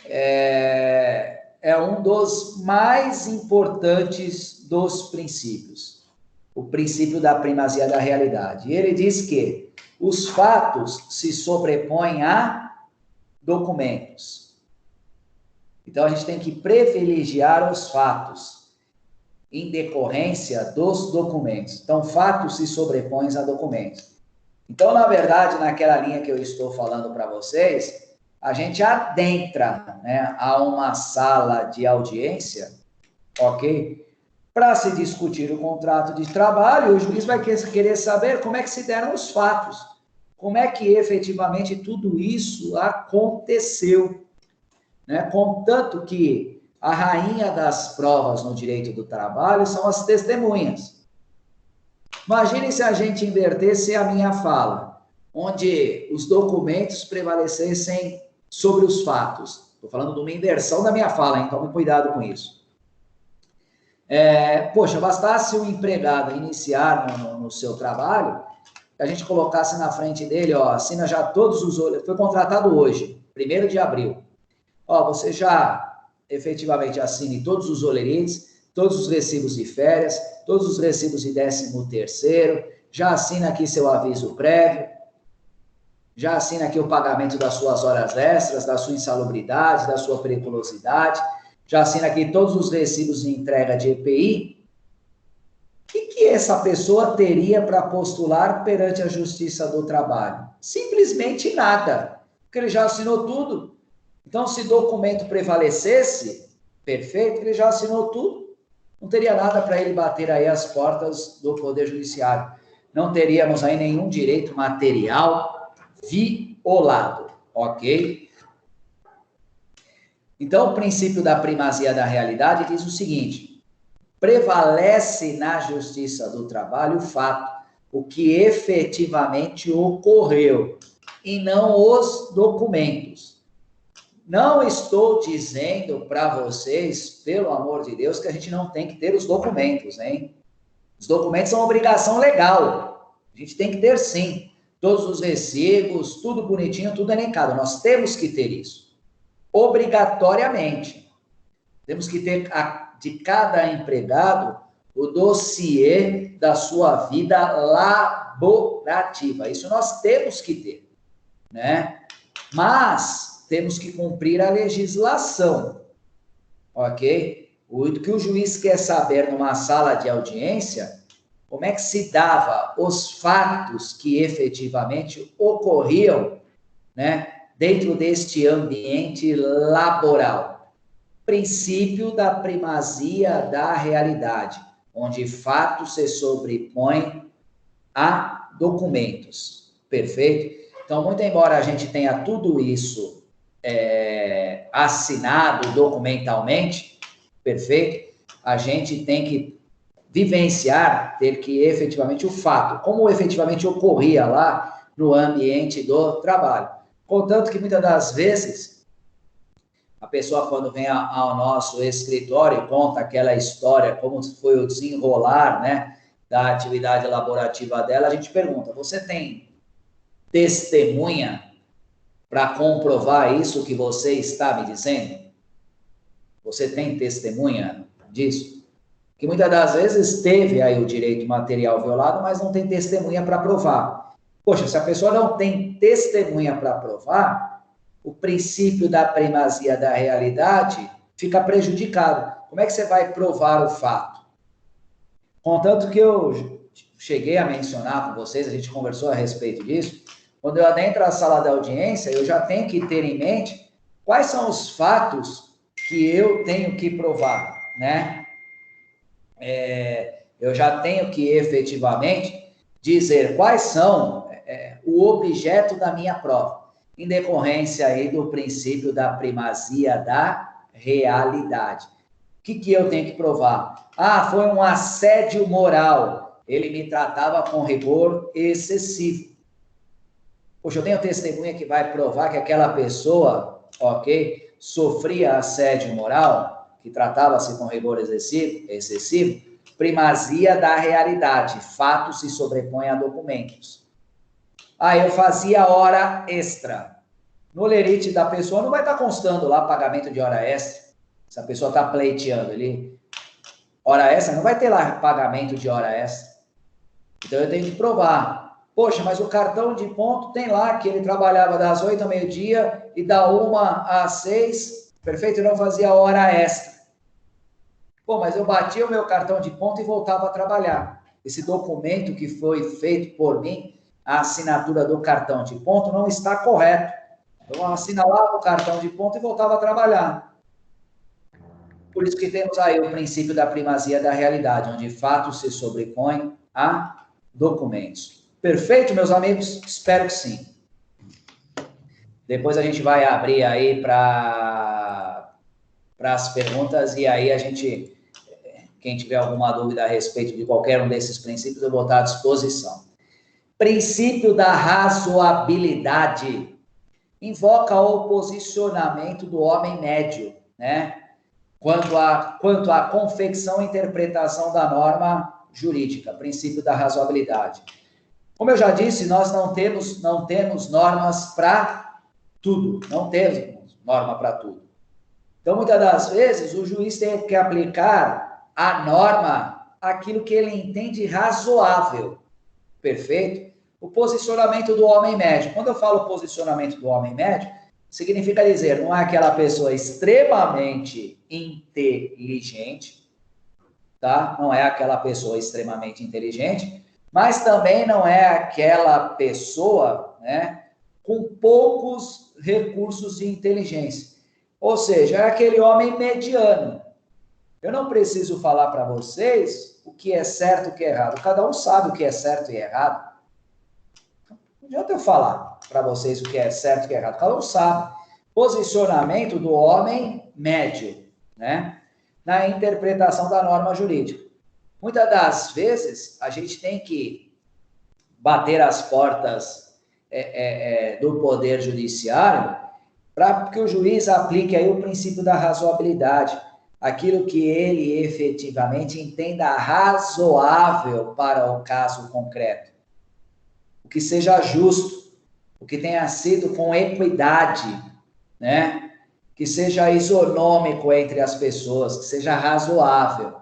é um dos mais importantes dos princípios. O princípio da primazia da realidade. E ele diz que os fatos se sobrepõem a documentos. Então, a gente tem que privilegiar os fatos em decorrência dos documentos. Então, fatos se sobrepõem a documentos. Então, na verdade, naquela linha que eu estou falando para vocês, a gente adentra, né, a uma sala de audiência, ok? Para se discutir o contrato de trabalho, o juiz vai querer saber como é que se deram os fatos, como é que efetivamente tudo isso aconteceu, né? Contanto que a rainha das provas no direito do trabalho são as testemunhas. Imagine se a gente invertesse a minha fala, onde os documentos prevalecessem sobre os fatos. Estou falando de uma inversão da minha fala, hein? Tome cuidado com isso. Poxa, bastasse o empregado iniciar no seu trabalho, que a gente colocasse na frente dele, ó, assina já todos os... Foi contratado hoje, 1º de abril. Ó, você já efetivamente assine todos os olerites, todos os recibos de férias, todos os recibos de 13º, já assina aqui seu aviso prévio, já assina aqui o pagamento das suas horas extras, da sua insalubridade, da sua periculosidade, já assina aqui todos os recibos de entrega de EPI. O que essa pessoa teria para postular perante a Justiça do Trabalho? Simplesmente nada, porque ele já assinou tudo. Então, se documento prevalecesse, perfeito, ele já assinou tudo. Não teria nada para ele bater aí as portas do Poder Judiciário. Não teríamos aí nenhum direito material violado, ok? Então, o princípio da primazia da realidade diz o seguinte: prevalece na Justiça do Trabalho o fato, o que efetivamente ocorreu, e não os documentos. Não estou dizendo para vocês, pelo amor de Deus, que a gente não tem que ter os documentos, hein? Os documentos são uma obrigação legal. A gente tem que ter, sim. todos os recibos, tudo bonitinho, tudo elencado. Nós temos que ter isso, obrigatoriamente. Temos que ter de cada empregado o dossiê da sua vida laborativa. Isso nós temos que ter, né? Mas temos que cumprir a legislação, ok? O que o juiz quer saber numa sala de audiência, como é que se dava os fatos que efetivamente ocorriam, né, dentro deste ambiente laboral. Princípio da primazia da realidade, onde fatos se sobrepõem a documentos. Perfeito? Então, muito embora a gente tenha tudo isso assinado documentalmente, perfeito? A gente tem que vivenciar, ter que efetivamente o fato, como efetivamente ocorria lá no ambiente do trabalho. Contanto que muitas das vezes a pessoa, quando vem ao nosso escritório, conta aquela história, como foi o desenrolar, né, da atividade laborativa dela, a gente pergunta, você tem testemunha para comprovar isso que você está me dizendo? Você tem testemunha disso? Que muitas das vezes teve aí o direito material violado, mas não tem testemunha para provar. Poxa, se a pessoa não tem testemunha para provar, o princípio da primazia da realidade fica prejudicado. Como é que você vai provar o fato? Contanto que eu cheguei a mencionar com vocês, a gente conversou a respeito disso, quando eu adentro a sala da audiência, eu já tenho que ter em mente quais são os fatos que eu tenho que provar, né? Eu já tenho que efetivamente dizer quais são o objeto da minha prova, em decorrência aí do princípio da primazia da realidade. O que eu tenho que provar? Ah, foi um assédio moral. Ele me tratava com rigor excessivo. Poxa, eu tenho testemunha que vai provar que aquela pessoa, ok, sofria assédio moral, que tratava-se com rigor excessivo, primazia da realidade, fatos se sobrepõem a documentos. Ah, eu fazia hora extra. No lerite da pessoa não vai estar constando lá pagamento de hora extra. Se a pessoa está pleiteando ali, hora extra, não vai ter lá pagamento de hora extra. Então eu tenho que provar. Poxa, mas o cartão de ponto tem lá que ele trabalhava das 8 ao meio-dia e da 1 às 6, perfeito? E não fazia hora extra. Pô, mas eu batia o meu cartão de ponto e voltava a trabalhar. Esse documento que foi feito por mim, a assinatura do cartão de ponto, não está correto. Eu assinalava o cartão de ponto e voltava a trabalhar. Por isso que temos aí o princípio da primazia da realidade, onde fatos se sobrepõem a documentos. Perfeito, meus amigos? Espero que sim. Depois a gente vai abrir aí para as perguntas e aí a gente, quem tiver alguma dúvida a respeito de qualquer um desses princípios, eu vou estar à disposição. Princípio da razoabilidade invoca o posicionamento do homem médio, né? Quanto à confecção e interpretação da norma jurídica, princípio da razoabilidade. Como eu já disse, nós não temos normas para tudo, não temos norma para tudo. Então, muitas das vezes, o juiz tem que aplicar a norma aquilo que ele entende razoável, perfeito? O posicionamento do homem médio. Quando eu falo posicionamento do homem médio, significa dizer, não é aquela pessoa extremamente inteligente, tá? Não é aquela pessoa extremamente inteligente, mas também não é aquela pessoa, né, com poucos recursos de inteligência. Ou seja, é aquele homem mediano. Eu não preciso falar para vocês o que é certo e o que é errado. Cada um sabe o que é certo e errado. Não adianta eu falar para vocês o que é certo e o que é errado. Cada um sabe. Posicionamento do homem médio, né, na interpretação da norma jurídica. Muitas das vezes, a gente tem que bater as portas do Poder Judiciário para que o juiz aplique aí o princípio da razoabilidade, aquilo que ele efetivamente entenda razoável para o caso concreto. O que seja justo, o que tenha sido com equidade, né? Que seja isonômico entre as pessoas, que seja razoável.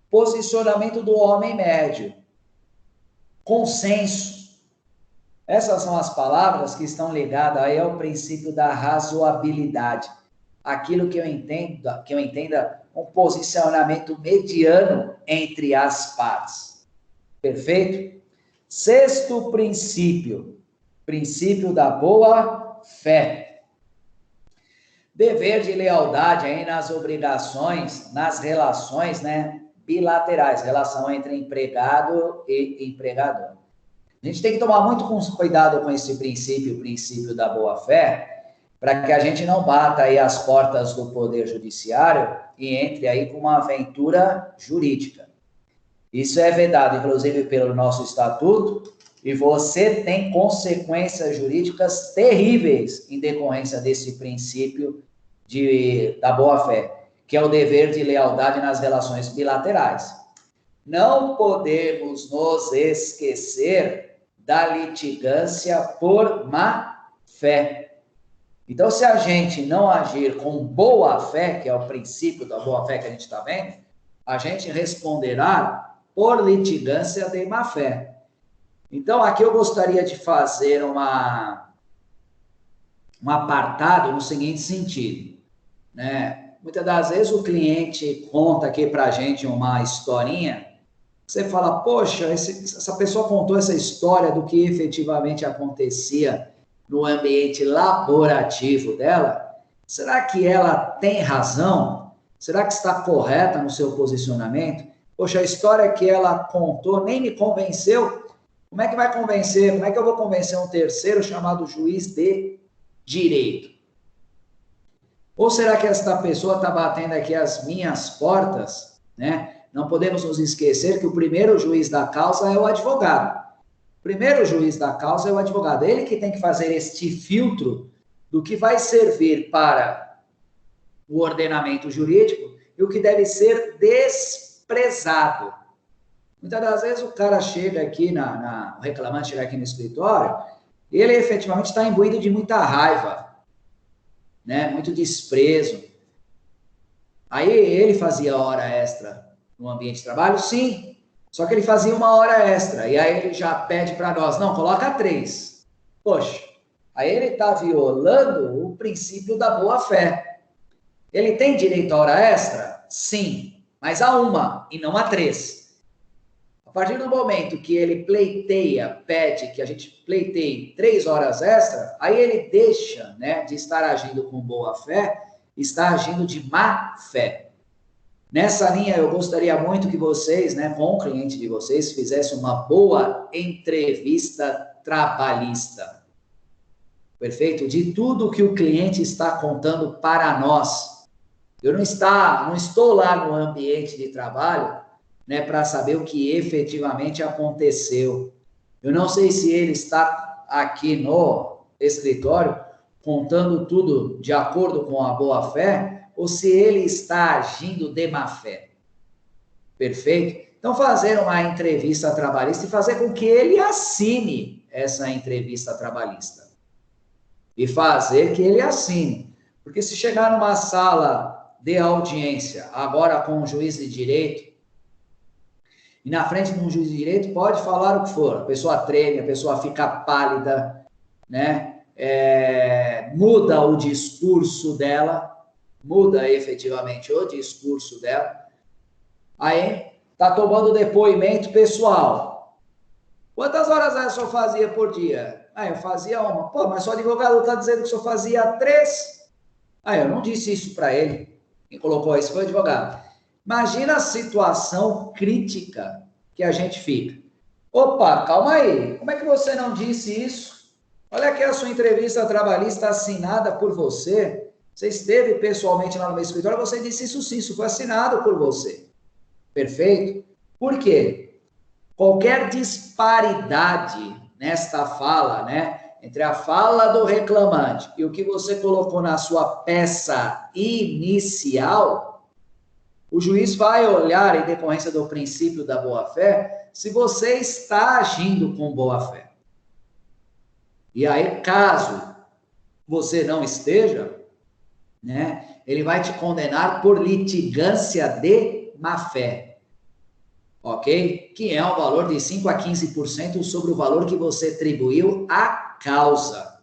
Posicionamento do homem médio. Consenso. Essas são as palavras que estão ligadas aí ao princípio da razoabilidade. Aquilo que eu entenda um posicionamento mediano entre as partes. Perfeito? Sexto princípio, princípio da boa fé. Dever de lealdade aí nas obrigações, nas relações, né, bilaterais, relação entre empregado e empregador. A gente tem que tomar muito cuidado com esse princípio, o princípio da boa fé, para que a gente não bata aí as portas do Poder Judiciário e entre aí com uma aventura jurídica. Isso é vedado, inclusive, pelo nosso estatuto, e você tem consequências jurídicas terríveis em decorrência desse princípio da boa-fé, que é o dever de lealdade nas relações bilaterais. Não podemos nos esquecer da litigância por má-fé. Então, se a gente não agir com boa-fé, que é o princípio da boa-fé que a gente está vendo, a gente responderá por litigância de má-fé. Então, aqui eu gostaria de fazer um apartado no seguinte sentido, né? Muitas das vezes o cliente conta aqui para a gente uma historinha, você fala, poxa, essa pessoa contou essa história do que efetivamente acontecia no ambiente laborativo dela, será que ela tem razão? Será que está correta no seu posicionamento? Poxa, a história que ela contou nem me convenceu. Como é que vai convencer? Como é que eu vou convencer um terceiro chamado juiz de direito? Ou será que esta pessoa está batendo aqui as minhas portas, né? Não podemos nos esquecer que o primeiro juiz da causa é o advogado. O primeiro juiz da causa é o advogado. Ele que tem que fazer este filtro do que vai servir para o ordenamento jurídico e o que deve ser desprezado. Muitas das vezes o cara chega aqui, o reclamante chega aqui no escritório, e ele efetivamente está imbuído de muita raiva, né? Muito desprezo. Aí ele fazia hora extra no ambiente de trabalho? Sim. Só que ele fazia uma hora extra. E aí ele já pede para nós, não, coloca 3. Poxa, aí ele está violando o princípio da boa-fé. Ele tem direito a hora extra? Sim. Mas a 1 e não a 3. A partir do momento que ele pede que a gente pleiteie 3 horas extra, aí ele deixa, né, de estar agindo com boa-fé, está agindo de má-fé. Nessa linha, eu gostaria muito que vocês, né, com o cliente de vocês, fizessem uma boa entrevista trabalhista. Perfeito? De tudo que o cliente está contando para nós. Eu não estou lá no ambiente de trabalho, né, para saber o que efetivamente aconteceu. Eu não sei se ele está aqui no escritório contando tudo de acordo com a boa-fé, ou se ele está agindo de má-fé. Perfeito? Então, fazer uma entrevista trabalhista e fazer com que ele assine essa entrevista trabalhista. E fazer que ele assine. Porque se chegar numa sala de audiência, agora com um juiz de direito, e na frente de um juiz de direito pode falar o que for, a pessoa treme, a pessoa fica pálida, né? Muda o discurso dela, muda efetivamente o discurso dela, aí tá tomando depoimento pessoal. Quantas horas o senhor fazia por dia? Eu fazia 1. Pô, mas o advogado está dizendo que o senhor fazia 3. Eu não disse isso para ele. Quem colocou isso foi o advogado. Imagina a situação crítica que a gente fica. Opa, calma aí. Como é que você não disse isso? Olha aqui a sua entrevista trabalhista assinada por você. Você esteve pessoalmente lá no meu escritório, você disse isso sim, isso foi assinado por você. Perfeito? Por quê? Qualquer disparidade nesta fala, né, entre a fala do reclamante e o que você colocou na sua peça inicial, o juiz vai olhar, em decorrência do princípio da boa-fé, se você está agindo com boa-fé. E aí, caso você não esteja, né, ele vai te condenar por litigância de má-fé, ok? Que é um valor de 5 a 15% sobre o valor que você atribuiu à causa.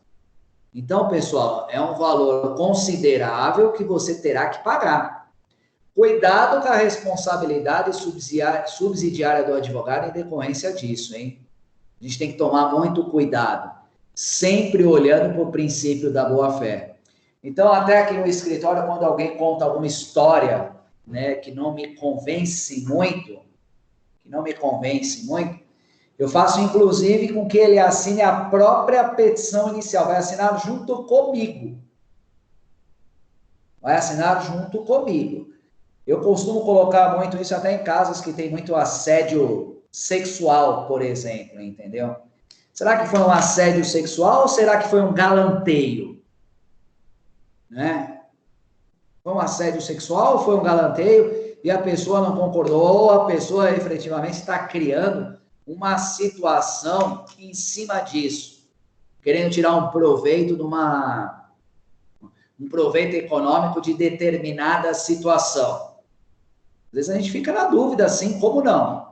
Então, pessoal, é um valor considerável que você terá que pagar. Cuidado com a responsabilidade subsidiária do advogado em decorrência disso, hein? A gente tem que tomar muito cuidado, sempre olhando para o princípio da boa-fé. Então, até aqui no escritório, quando alguém conta alguma história, né, que não me convence muito, eu faço, inclusive, com que ele assine a própria petição inicial. Vai assinar junto comigo. Eu costumo colocar muito isso até em casos que tem muito assédio sexual, por exemplo, entendeu? Será que foi um assédio sexual ou será que foi um galanteio? Né? Foi um assédio sexual ou foi um galanteio e a pessoa não concordou ou a pessoa efetivamente está criando uma situação em cima disso, querendo tirar um proveito de um proveito econômico de determinada situação. Às vezes a gente fica na dúvida, assim, como não?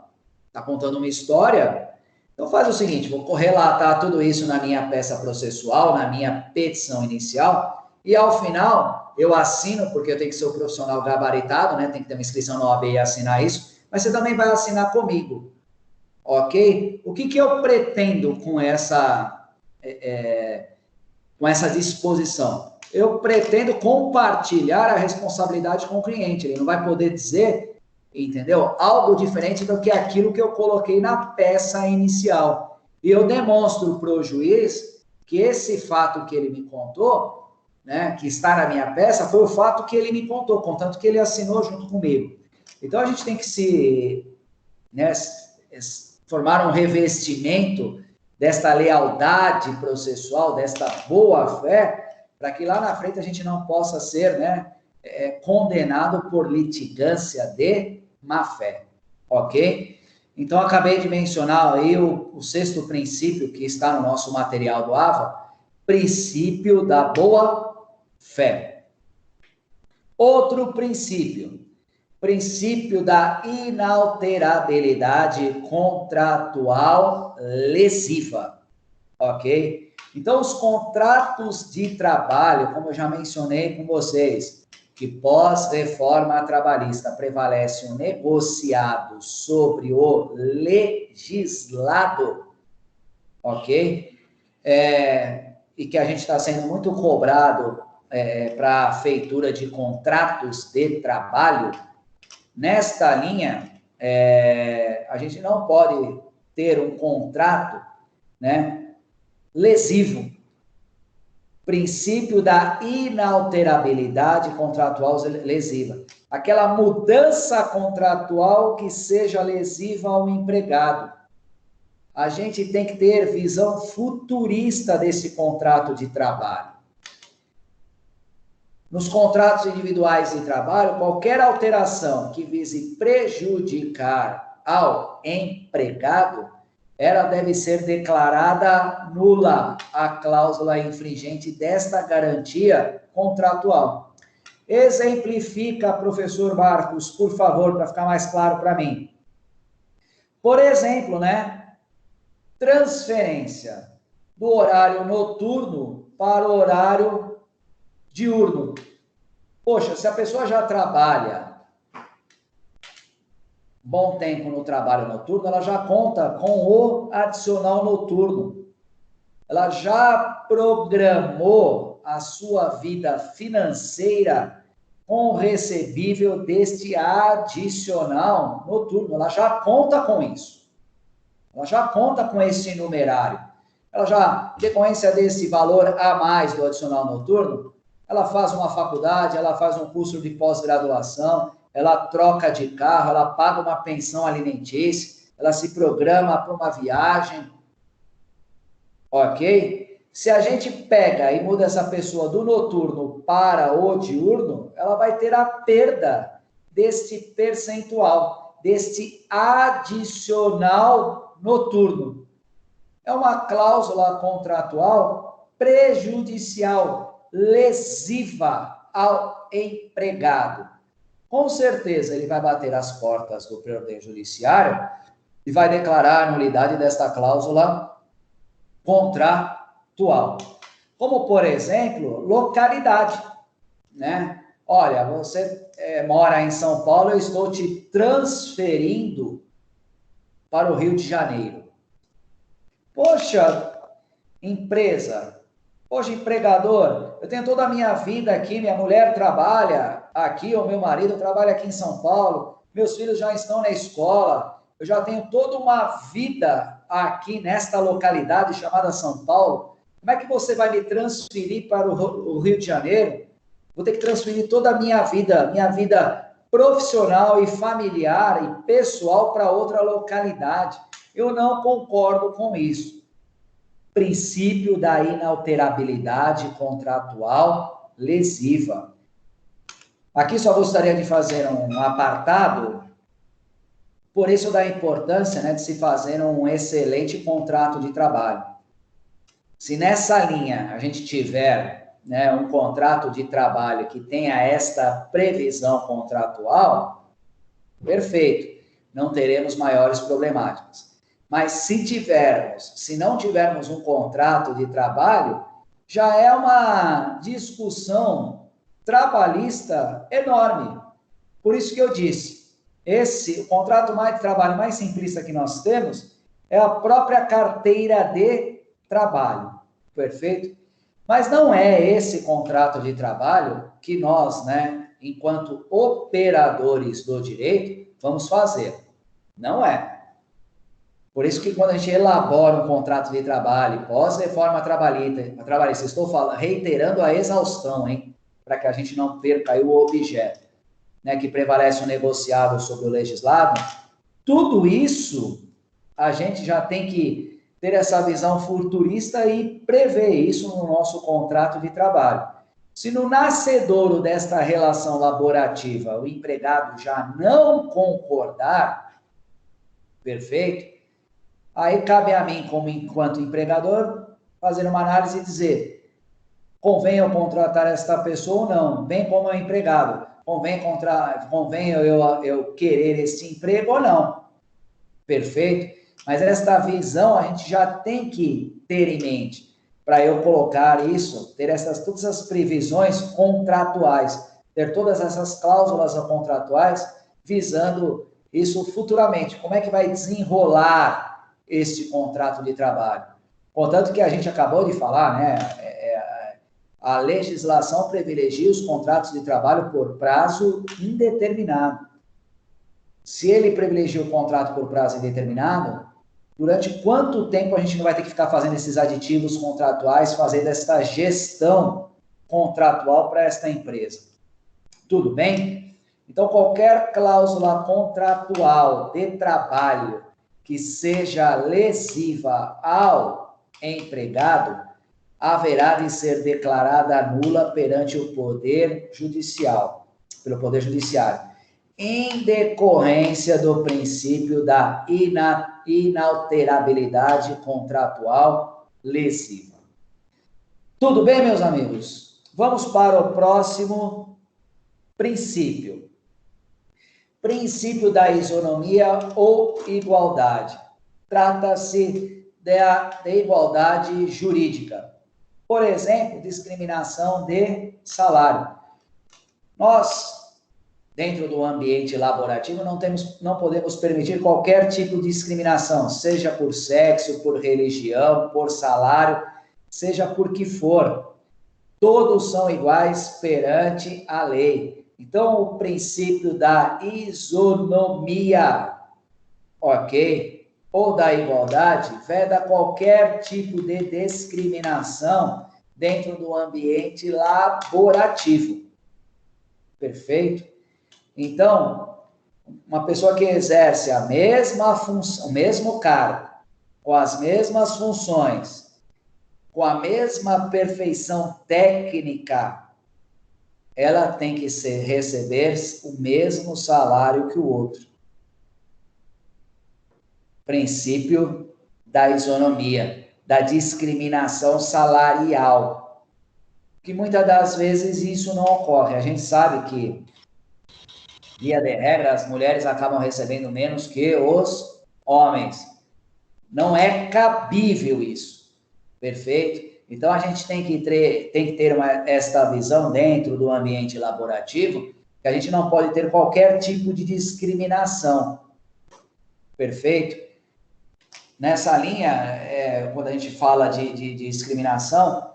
Está contando uma história? Então faz o seguinte, vou relatar tudo isso na minha peça processual, na minha petição inicial, e ao final eu assino, porque eu tenho que ser um profissional gabaritado, né? Tem que ter uma inscrição na OAB e assinar isso, mas você também vai assinar comigo, ok? O que eu pretendo com essa disposição? Eu pretendo compartilhar a responsabilidade com o cliente. Ele não vai poder dizer, entendeu? Algo diferente do que aquilo que eu coloquei na peça inicial. E eu demonstro para o juiz que esse fato que ele me contou, né, que está na minha peça, foi o fato que ele me contou, contanto que ele assinou junto comigo. Então, a gente tem que formar um revestimento desta lealdade processual, desta boa-fé, para que lá na frente a gente não possa ser, né, condenado por litigância de má-fé, ok? Então, acabei de mencionar aí o sexto princípio que está no nosso material do AVA, princípio da boa-fé. Outro princípio da inalterabilidade contratual lesiva, ok? Então, os contratos de trabalho, como eu já mencionei com vocês, que pós-reforma trabalhista prevalece o negociado sobre o legislado, ok? E que a gente está sendo muito cobrado para a feitura de contratos de trabalho, nesta linha, a gente não pode ter um contrato, né, lesivo. Princípio da inalterabilidade contratual lesiva. Aquela mudança contratual que seja lesiva ao empregado. A gente tem que ter visão futurista desse contrato de trabalho. Nos contratos individuais de trabalho, qualquer alteração que vise prejudicar ao empregado, ela deve ser declarada nula a cláusula infringente desta garantia contratual. Exemplifica, professor Marcos, por favor, para ficar mais claro para mim. Por exemplo, né? Transferência do horário noturno para o horário diurno. Poxa, se a pessoa já trabalha bom tempo no trabalho noturno, ela já conta com o adicional noturno. Ela já programou a sua vida financeira com o recebível deste adicional noturno. Ela já conta com isso. Ela já conta com esse numerário. Ela já, em decorrência desse valor a mais do adicional noturno, ela faz uma faculdade, ela faz um curso de pós-graduação, ela troca de carro, ela paga uma pensão alimentícia, ela se programa para uma viagem, ok? Se a gente pega e muda essa pessoa do noturno para o diurno, ela vai ter a perda deste percentual, deste adicional noturno. é uma cláusula contratual prejudicial, lesiva ao empregado. Com certeza, ele vai bater as portas do Poder Judiciário e vai declarar a nulidade desta cláusula contratual. Como, por exemplo, localidade, né? Olha, você mora em São Paulo, eu estou te transferindo para o Rio de Janeiro. Poxa, empresa, poxa, empregador, eu tenho toda a minha vida aqui, minha mulher trabalha aqui, ou meu marido trabalha aqui em São Paulo, meus filhos já estão na escola, eu já tenho toda uma vida aqui nesta localidade chamada São Paulo. Como é que você vai me transferir para o Rio de Janeiro? Vou ter que transferir toda a minha vida profissional e familiar e pessoal para outra localidade. Eu não concordo com isso. Princípio da inalterabilidade contratual lesiva. Aqui só gostaria de fazer um apartado, por isso da importância, né, de se fazer um excelente contrato de trabalho. Se nessa linha a gente tiver, né, um contrato de trabalho que tenha esta previsão contratual, perfeito, não teremos maiores problemáticas. Mas se não tivermos um contrato de trabalho, já é uma discussão trabalhista enorme. Por isso que eu disse, o contrato de trabalho mais simplista que nós temos é a própria carteira de trabalho, perfeito? Mas não é esse contrato de trabalho que nós, né, enquanto operadores do direito, vamos fazer. Não é. Por isso que quando a gente elabora um contrato de trabalho, pós-reforma trabalhista, estou reiterando a exaustão, hein? Para que a gente não perca aí o objeto, né? Que prevalece o negociado sobre o legislado. Tudo isso, a gente já tem que ter essa visão futurista e prever isso no nosso contrato de trabalho. Se no nascedouro desta relação laborativa o empregado já não concordar, perfeito? Aí cabe a mim, como enquanto empregador, fazer uma análise e dizer, convém eu contratar esta pessoa ou não? Bem como empregado, convém eu querer esse emprego ou não? Perfeito? Mas esta visão a gente já tem que ter em mente, para eu colocar isso, ter todas essas previsões contratuais, ter todas essas cláusulas contratuais, visando isso futuramente. Como é que vai desenrolar este contrato de trabalho? Contanto que a gente acabou de falar, né? A legislação privilegia os contratos de trabalho por prazo indeterminado. Se ele privilegia o contrato por prazo indeterminado, durante quanto tempo a gente não vai ter que ficar fazendo esses aditivos contratuais, fazendo esta gestão contratual para esta empresa? Tudo bem? Então, qualquer cláusula contratual de trabalho que seja lesiva ao empregado, haverá de ser declarada nula perante o Poder Judicial, pelo Poder Judiciário, em decorrência do princípio da inalterabilidade contratual lesiva. Tudo bem, meus amigos? Vamos para o próximo princípio. Princípio da isonomia ou igualdade. Trata-se da igualdade jurídica. Por exemplo, discriminação de salário. Nós, dentro do ambiente laborativo, não podemos permitir qualquer tipo de discriminação, seja por sexo, por religião, por salário, seja por que for. Todos são iguais perante a lei. Então, o princípio da isonomia, ok? Ou da igualdade, veda qualquer tipo de discriminação dentro do ambiente laborativo. Perfeito? Então, uma pessoa que exerce a mesma função, o mesmo cargo, com as mesmas funções, com a mesma perfeição técnica, ela tem que receber o mesmo salário que o outro. Princípio da isonomia, da discriminação salarial. Que muitas das vezes isso não ocorre. A gente sabe que, via de regra, as mulheres acabam recebendo menos que os homens. Não é cabível isso. Perfeito? Então, a gente tem que ter esta visão dentro do ambiente laborativo, que a gente não pode ter qualquer tipo de discriminação. Perfeito? Nessa linha, quando a gente fala de discriminação,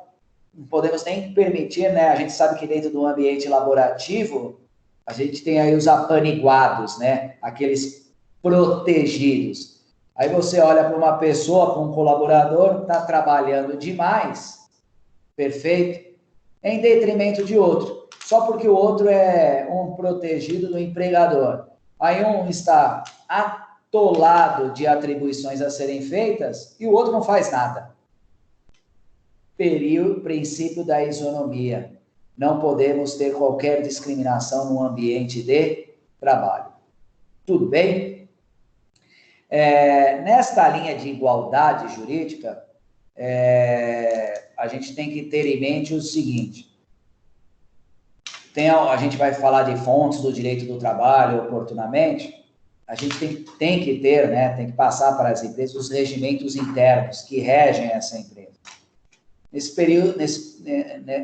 não podemos nem permitir, né? A gente sabe que dentro do ambiente laborativo, a gente tem aí os apaniguados, né? Aqueles protegidos. Aí você olha para uma pessoa, para um colaborador, está trabalhando demais, perfeito? Em detrimento de outro, só porque o outro é um protegido do empregador. Aí um está atolado de atribuições a serem feitas e o outro não faz nada. Princípio da isonomia. Não podemos ter qualquer discriminação no ambiente de trabalho. Tudo bem? Nesta linha de igualdade jurídica, a gente tem que ter em mente o seguinte: a gente vai falar de fontes do direito do trabalho oportunamente, a gente tem que ter, né, tem que passar para as empresas os regimentos internos que regem essa empresa. Nesse período,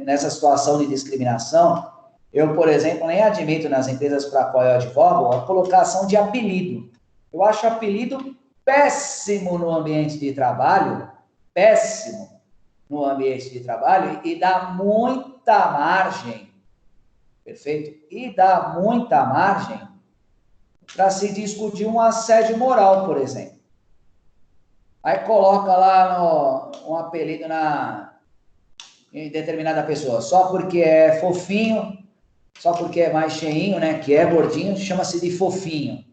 nessa situação de discriminação, eu, por exemplo, nem admito nas empresas para qual eu advogo a colocação de apelido. Eu acho apelido péssimo no ambiente de trabalho, péssimo no ambiente de trabalho, e dá muita margem, perfeito? E dá muita margem para se discutir um assédio moral, por exemplo. Aí coloca lá um apelido em determinada pessoa, só porque é fofinho, só porque é mais cheinho, né, que é gordinho, chama-se de fofinho.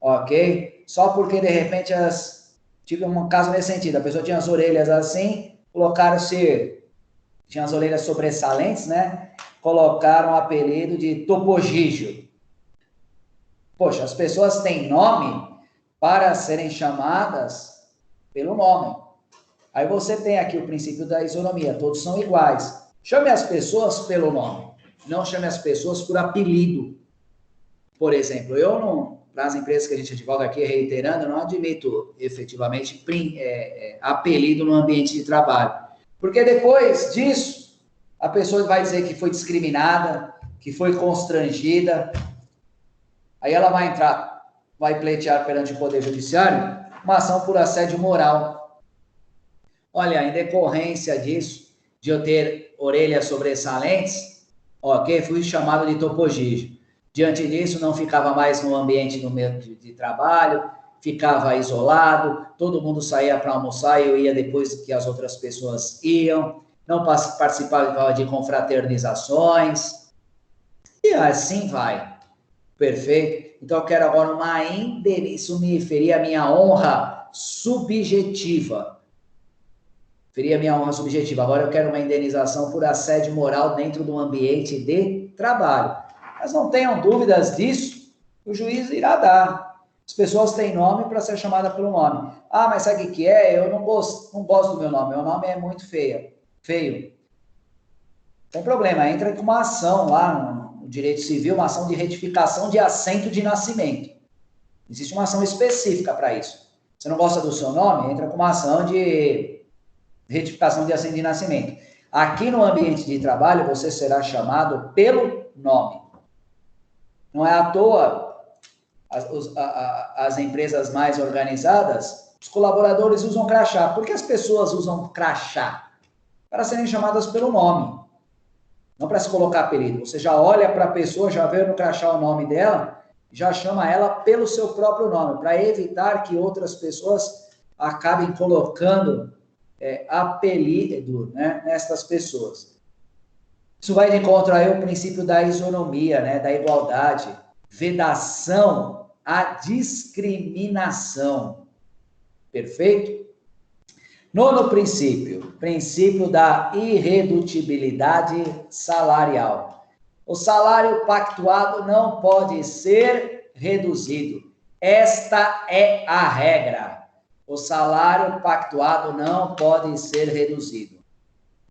Ok? Só porque, de repente, tive um caso nesse sentido, a pessoa tinha as orelhas assim, tinha as orelhas sobressalentes, né? Colocaram o apelido de topogígio. Poxa, as pessoas têm nome para serem chamadas pelo nome. Aí você tem aqui o princípio da isonomia, todos são iguais. Chame as pessoas pelo nome, não chame as pessoas por apelido. Por exemplo, eu não, para as empresas que a gente advoga aqui, reiterando, eu não admito efetivamente apelido no ambiente de trabalho. Porque depois disso, a pessoa vai dizer que foi discriminada, que foi constrangida. Aí ela vai pleitear perante o Poder Judiciário uma ação por assédio moral. Olha, em decorrência disso, de eu ter orelhas sobressalentes, ok, fui chamado de topogígio. Diante disso, não ficava mais no ambiente do meu de trabalho, ficava isolado, todo mundo saía para almoçar e eu ia depois que as outras pessoas iam, não participava de confraternizações, e assim vai. Perfeito? Então, eu quero agora isso me feria a minha honra subjetiva. Feria a minha honra subjetiva. Agora eu quero uma indenização por assédio moral dentro do ambiente de trabalho. Mas não tenham dúvidas disso, o juiz irá dar. As pessoas têm nome para ser chamada pelo nome. Ah, mas sabe o que é? Eu não gosto do meu nome é muito feio. Não tem problema, entra com uma ação lá no direito civil, uma ação de retificação de assento de nascimento. Existe uma ação específica para isso. Você não gosta do seu nome? Entra com uma ação de retificação de assento de nascimento. Aqui no ambiente de trabalho, você será chamado pelo nome. Não é à toa, as empresas mais organizadas, os colaboradores usam crachá. Por que as pessoas usam crachá? Para serem chamadas pelo nome, não para se colocar apelido. Você já olha para a pessoa, já vê no crachá o nome dela, já chama ela pelo seu próprio nome, para evitar que outras pessoas acabem colocando apelido, né, nessas pessoas. Isso vai de encontro aí ao princípio da isonomia, né, da igualdade, vedação à discriminação. Perfeito? Nono princípio da irredutibilidade salarial. O salário pactuado não pode ser reduzido. Esta é a regra. o salário pactuado não pode ser reduzido.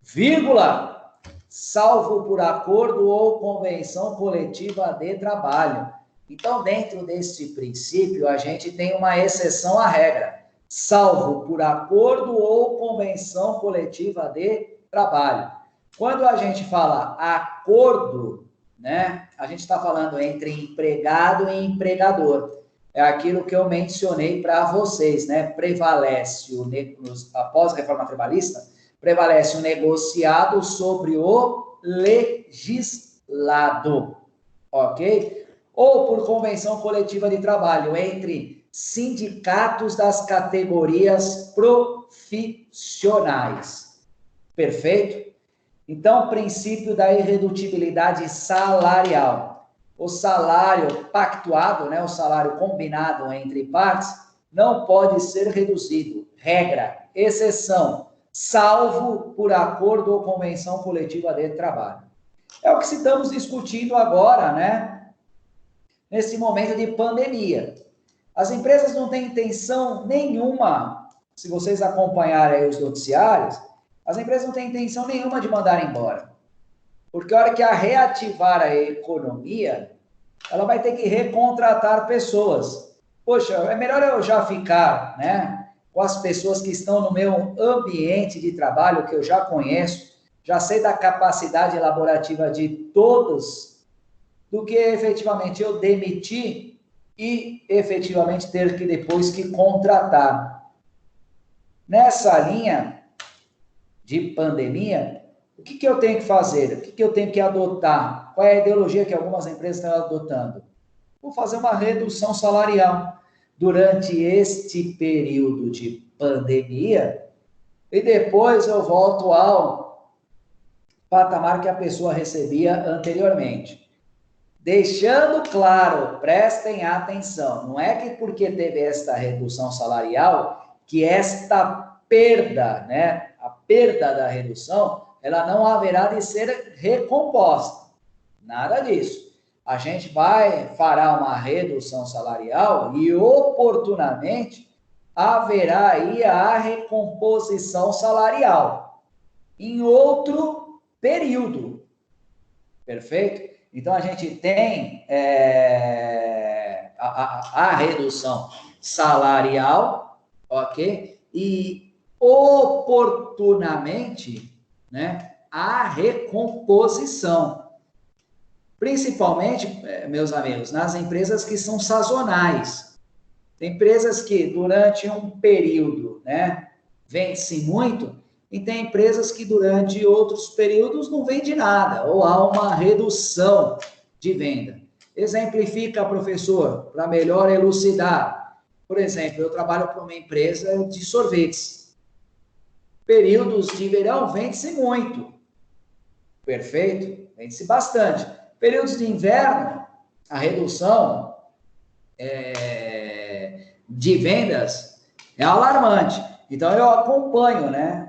Vírgula, salvo por acordo ou convenção coletiva de trabalho. Então, dentro deste princípio, a gente tem uma exceção à regra, salvo por acordo ou convenção coletiva de trabalho. Quando a gente fala acordo, né, a gente está falando entre empregado e empregador. É aquilo que eu mencionei para vocês, né? Prevalece, após a reforma trabalhista, prevalece o negociado sobre o legislado, ok? Ou por convenção coletiva de trabalho entre sindicatos das categorias profissionais. Perfeito? Então, princípio da irredutibilidade salarial. O salário pactuado, né, o salário combinado entre partes, não pode ser reduzido. Regra, exceção, salvo por acordo ou convenção coletiva de trabalho. É o que estamos discutindo agora, né? Nesse momento de pandemia. As empresas não têm intenção nenhuma, se vocês acompanharem aí os noticiários, as empresas não têm intenção nenhuma de mandar embora. Porque a hora que reativar a economia, ela vai ter que recontratar pessoas. Poxa, é melhor eu já ficar, né, com as pessoas que estão no meu ambiente de trabalho, que eu já conheço, já sei da capacidade elaborativa de todos, do que efetivamente eu demitir e efetivamente ter que depois que contratar. Nessa linha de pandemia, o que eu tenho que fazer? O que eu tenho que adotar? Qual é a ideologia que algumas empresas estão adotando? Vou fazer uma redução salarial durante este período de pandemia e depois eu volto ao patamar que a pessoa recebia anteriormente. Deixando claro, prestem atenção, não é que porque teve esta redução salarial, que esta perda, né, a perda da redução, ela não haverá de ser recomposta. Nada disso. A gente fará uma redução salarial e oportunamente haverá aí a recomposição salarial em outro período. Perfeito? Então, a gente tem a redução salarial, ok? E, oportunamente, né, a recomposição. Principalmente, meus amigos, nas empresas que são sazonais. Tem empresas que, durante um período, né, vende-se muito, e tem empresas que durante outros períodos não vende nada, ou há uma redução de venda. Exemplifica, professor, para melhor elucidar. Por exemplo, eu trabalho para uma empresa de sorvetes. Períodos de verão vende-se muito. Perfeito? Vende-se bastante. Períodos de inverno, a redução de vendas é alarmante. Então, eu acompanho, né,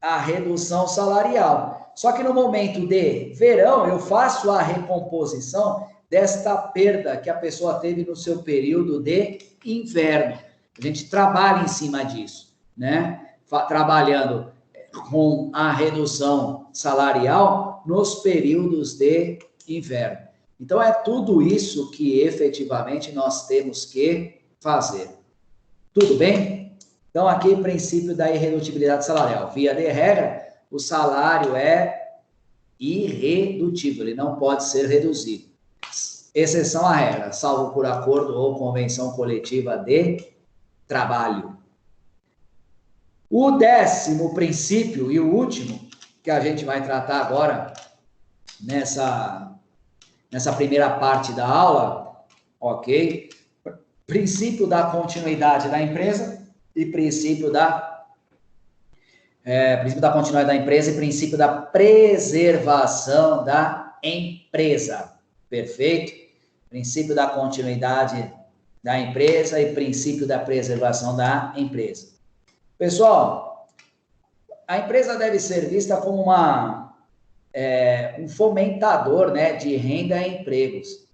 a redução salarial. Só que no momento de verão, eu faço a recomposição desta perda que a pessoa teve no seu período de inverno. A gente trabalha em cima disso, né? Trabalhando com a redução salarial nos períodos de inverno. Então, é tudo isso que efetivamente nós temos que fazer. Tudo bem? Então, aqui o princípio da irredutibilidade salarial. Via de regra, o salário é irredutível, ele não pode ser reduzido. Exceção à regra, salvo por acordo ou convenção coletiva de trabalho. O 10º princípio e o último, que a gente vai tratar agora, nessa primeira parte da aula, ok? Princípio da continuidade da empresa e princípio da continuidade da empresa e princípio da preservação da empresa. Perfeito? Princípio da continuidade da empresa e princípio da preservação da empresa. Pessoal, a empresa deve ser vista como um fomentador, né, de renda e empregos.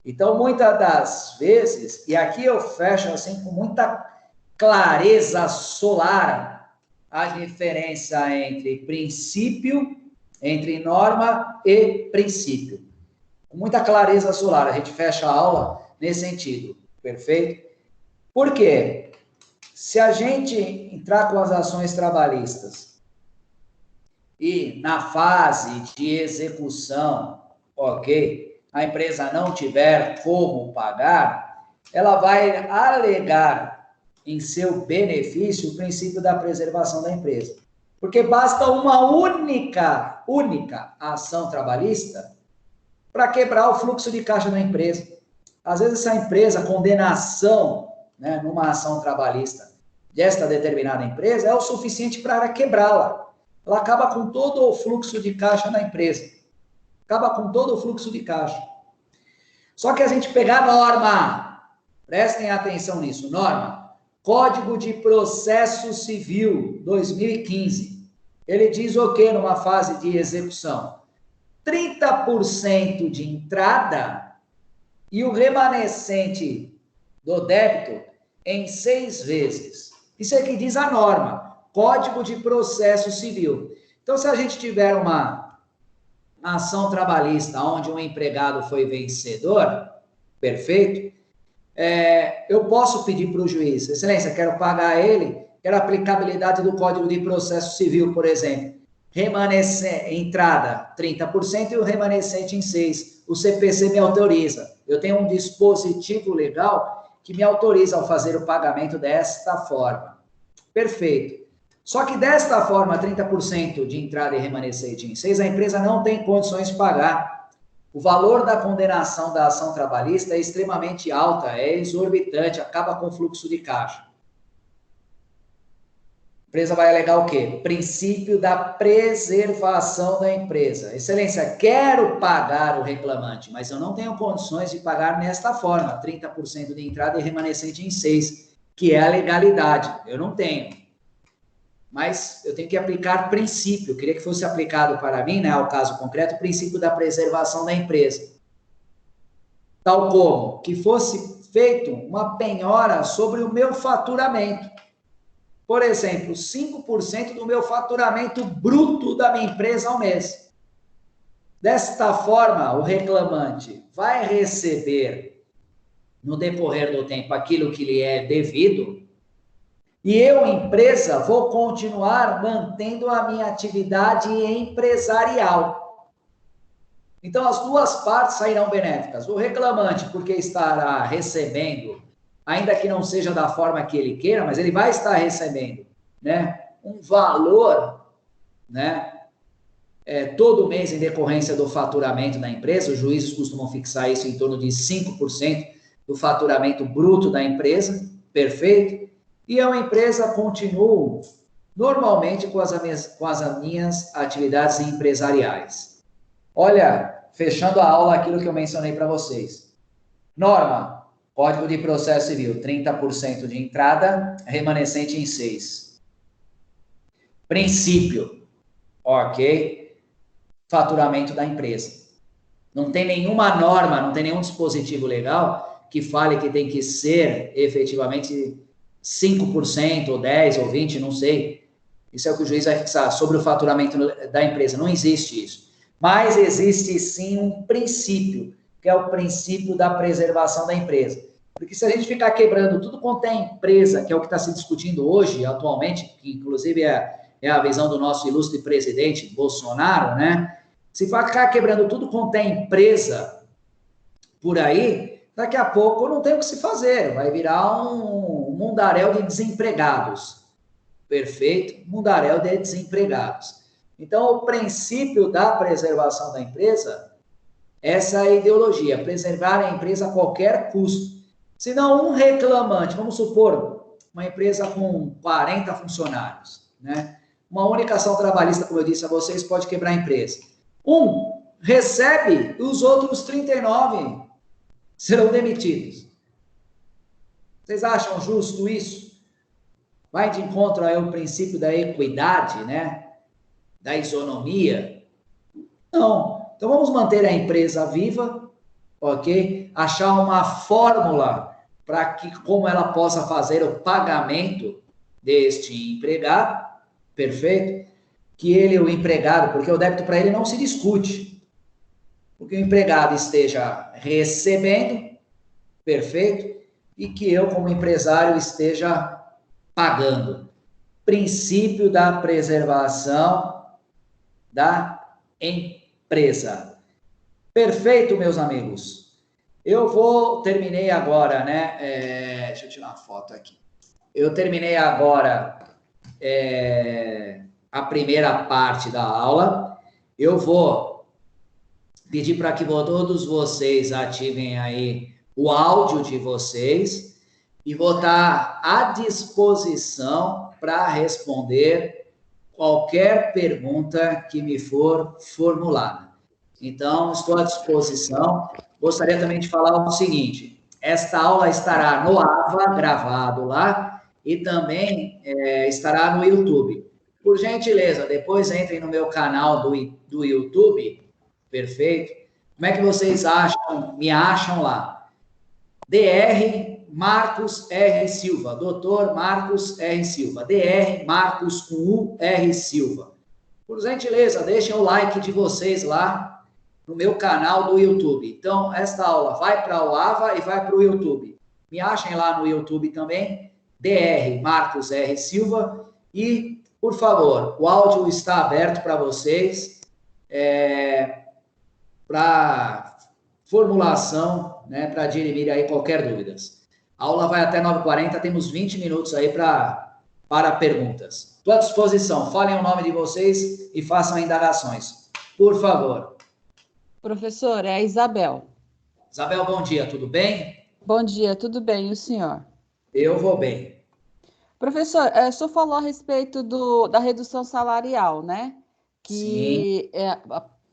Então, muitas das vezes, e aqui eu fecho assim com muita clareza solar a diferença entre princípio, entre norma e princípio. Com muita clareza solar, a gente fecha a aula nesse sentido, perfeito? Por quê? Se a gente entrar com as ações trabalhistas e na fase de execução, ok, a empresa não tiver como pagar, ela vai alegar em seu benefício o princípio da preservação da empresa. Porque basta uma única ação trabalhista para quebrar o fluxo de caixa da empresa. Às vezes essa empresa, condenação, né, numa ação trabalhista desta determinada empresa, é o suficiente para quebrá-la. Ela acaba com todo o fluxo de caixa da empresa. Acaba com todo o fluxo de caixa. Só que a gente pegar a norma, prestem atenção nisso, norma, Código de Processo Civil, 2015. Ele diz o quê numa fase de execução? 30% de entrada e o remanescente do débito em 6 vezes. Isso é que diz a norma, Código de Processo Civil. Então, se a gente tiver uma ação trabalhista onde um empregado foi vencedor, perfeito, eu posso pedir para o juiz, excelência, quero pagar ele, quero a aplicabilidade do Código de Processo Civil, por exemplo, entrada 30% e o remanescente em 6%. O CPC me autoriza. Eu tenho um dispositivo legal que me autoriza a fazer o pagamento desta forma. Perfeito. Só que desta forma, 30% de entrada e remanescente em 6%, a empresa não tem condições de pagar. O valor da condenação da ação trabalhista é extremamente alta, é exorbitante, acaba com o fluxo de caixa. A empresa vai alegar o quê? Princípio da preservação da empresa. Excelência, quero pagar o reclamante, mas eu não tenho condições de pagar nesta forma, 30% de entrada e remanescente em 6%, que é a legalidade. Eu não tenho. Mas eu tenho que aplicar princípio. Eu queria que fosse aplicado para mim, né, ao caso concreto, o princípio da preservação da empresa. Tal como que fosse feito uma penhora sobre o meu faturamento. Por exemplo, 5% do meu faturamento bruto da minha empresa ao mês. Desta forma, o reclamante vai receber, no decorrer do tempo, aquilo que lhe é devido, e eu, empresa, vou continuar mantendo a minha atividade empresarial. Então, as duas partes sairão benéficas. O reclamante, porque estará recebendo, ainda que não seja da forma que ele queira, mas ele vai estar recebendo, né, um valor, né, todo mês em decorrência do faturamento da empresa. Os juízes costumam fixar isso em torno de 5% do faturamento bruto da empresa, perfeito? E a empresa continua normalmente com as minhas atividades empresariais. Olha, fechando a aula, aquilo que eu mencionei para vocês. Norma, Código de Processo Civil, 30% de entrada, remanescente em 6%. Princípio, ok? Faturamento da empresa. Não tem nenhuma norma, não tem nenhum dispositivo legal que fale que tem que ser efetivamente 5% ou 10% ou 20%, não sei. Isso é o que o juiz vai fixar sobre o faturamento da empresa. Não existe isso. Mas existe sim um princípio, que é o princípio da preservação da empresa. Porque se a gente ficar quebrando tudo quanto é empresa, que é o que está se discutindo hoje, atualmente, que inclusive é a visão do nosso ilustre presidente Bolsonaro, né? Se ficar quebrando tudo quanto é empresa por aí, daqui a pouco não tem o que se fazer, vai virar um mundaréu de desempregados. Perfeito? Mundaréu de desempregados. Então, o princípio da preservação da empresa, essa é a ideologia, preservar a empresa a qualquer custo. Se não, um reclamante, vamos supor, uma empresa com 40 funcionários, né? Uma única ação trabalhista, como eu disse a vocês, pode quebrar a empresa. Um recebe, os outros 39 serão demitidos. Vocês acham justo isso? Vai de encontro ao princípio da equidade, né? Da isonomia? Não. Então, vamos manter a empresa viva, ok? Achar uma fórmula para que como ela possa fazer o pagamento deste empregado, perfeito? Que ele, o empregado, porque o débito para ele não se discute, porque o empregado esteja recebendo, perfeito? E que eu, como empresário, esteja pagando. Princípio da preservação da empresa. Perfeito, meus amigos. Terminei agora, né? Deixa eu tirar uma foto aqui. Eu terminei agora a primeira parte da aula. Eu vou pedir para que todos vocês ativem aí o áudio de vocês e vou estar à disposição para responder qualquer pergunta que me for formulada. Então, estou à disposição. Gostaria também de falar o seguinte: esta aula estará no AVA, gravado lá, e também estará no YouTube. Por gentileza, depois entrem no meu canal do YouTube, perfeito? Como é que vocês me acham lá? DR Marcos R. Silva, Dr. Marcos R. Silva, DR Marcos com U R. Silva. Por gentileza, deixem o like de vocês lá no meu canal do YouTube. Então, esta aula vai para o AVA e vai para o YouTube. Me achem lá no YouTube também, DR Marcos R. Silva. E, por favor, o áudio está aberto para vocês, para formulação, né, para dirimir aí qualquer dúvida. A aula vai até 9h40, temos 20 minutos aí para perguntas. Estou à disposição, falem o nome de vocês e façam indagações. Por favor. Professor, é a Isabel. Isabel, bom dia, tudo bem? Bom dia, tudo bem, e o senhor? Eu vou bem. Professor, o senhor falou a respeito da redução salarial, né? Que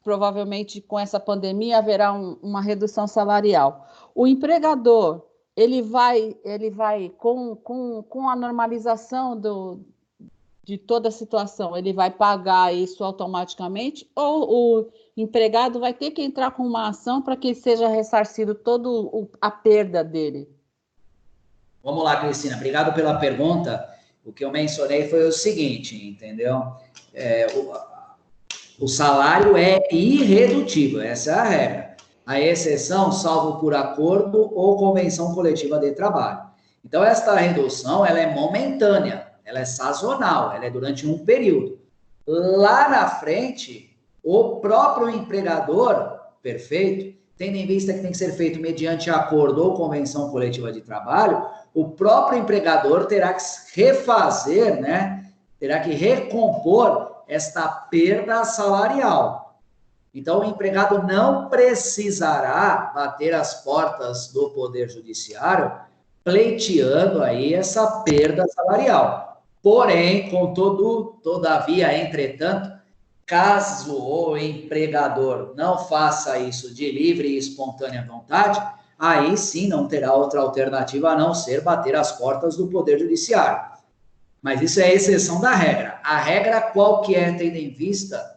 provavelmente com essa pandemia haverá uma redução salarial. O empregador, ele vai com a normalização de toda a situação, ele vai pagar isso automaticamente ou o empregado vai ter que entrar com uma ação para que seja ressarcido toda a perda dele? Vamos lá, Cristina, obrigado pela pergunta. O que eu mencionei foi o seguinte, entendeu? O salário é irredutível, essa é a regra. A exceção, salvo por acordo ou convenção coletiva de trabalho. Então, esta redução, ela é momentânea, ela é sazonal, ela é durante um período. Lá na frente, o próprio empregador, perfeito, tendo em vista que tem que ser feito mediante acordo ou convenção coletiva de trabalho, o próprio empregador terá que refazer, né? Terá que recompor esta perda salarial. Então, o empregado não precisará bater as portas do Poder Judiciário pleiteando aí essa perda salarial. Porém, todavia, entretanto, caso o empregador não faça isso de livre e espontânea vontade, aí sim não terá outra alternativa a não ser bater as portas do Poder Judiciário. Mas isso é a exceção da regra. A regra qual que é, tendo em vista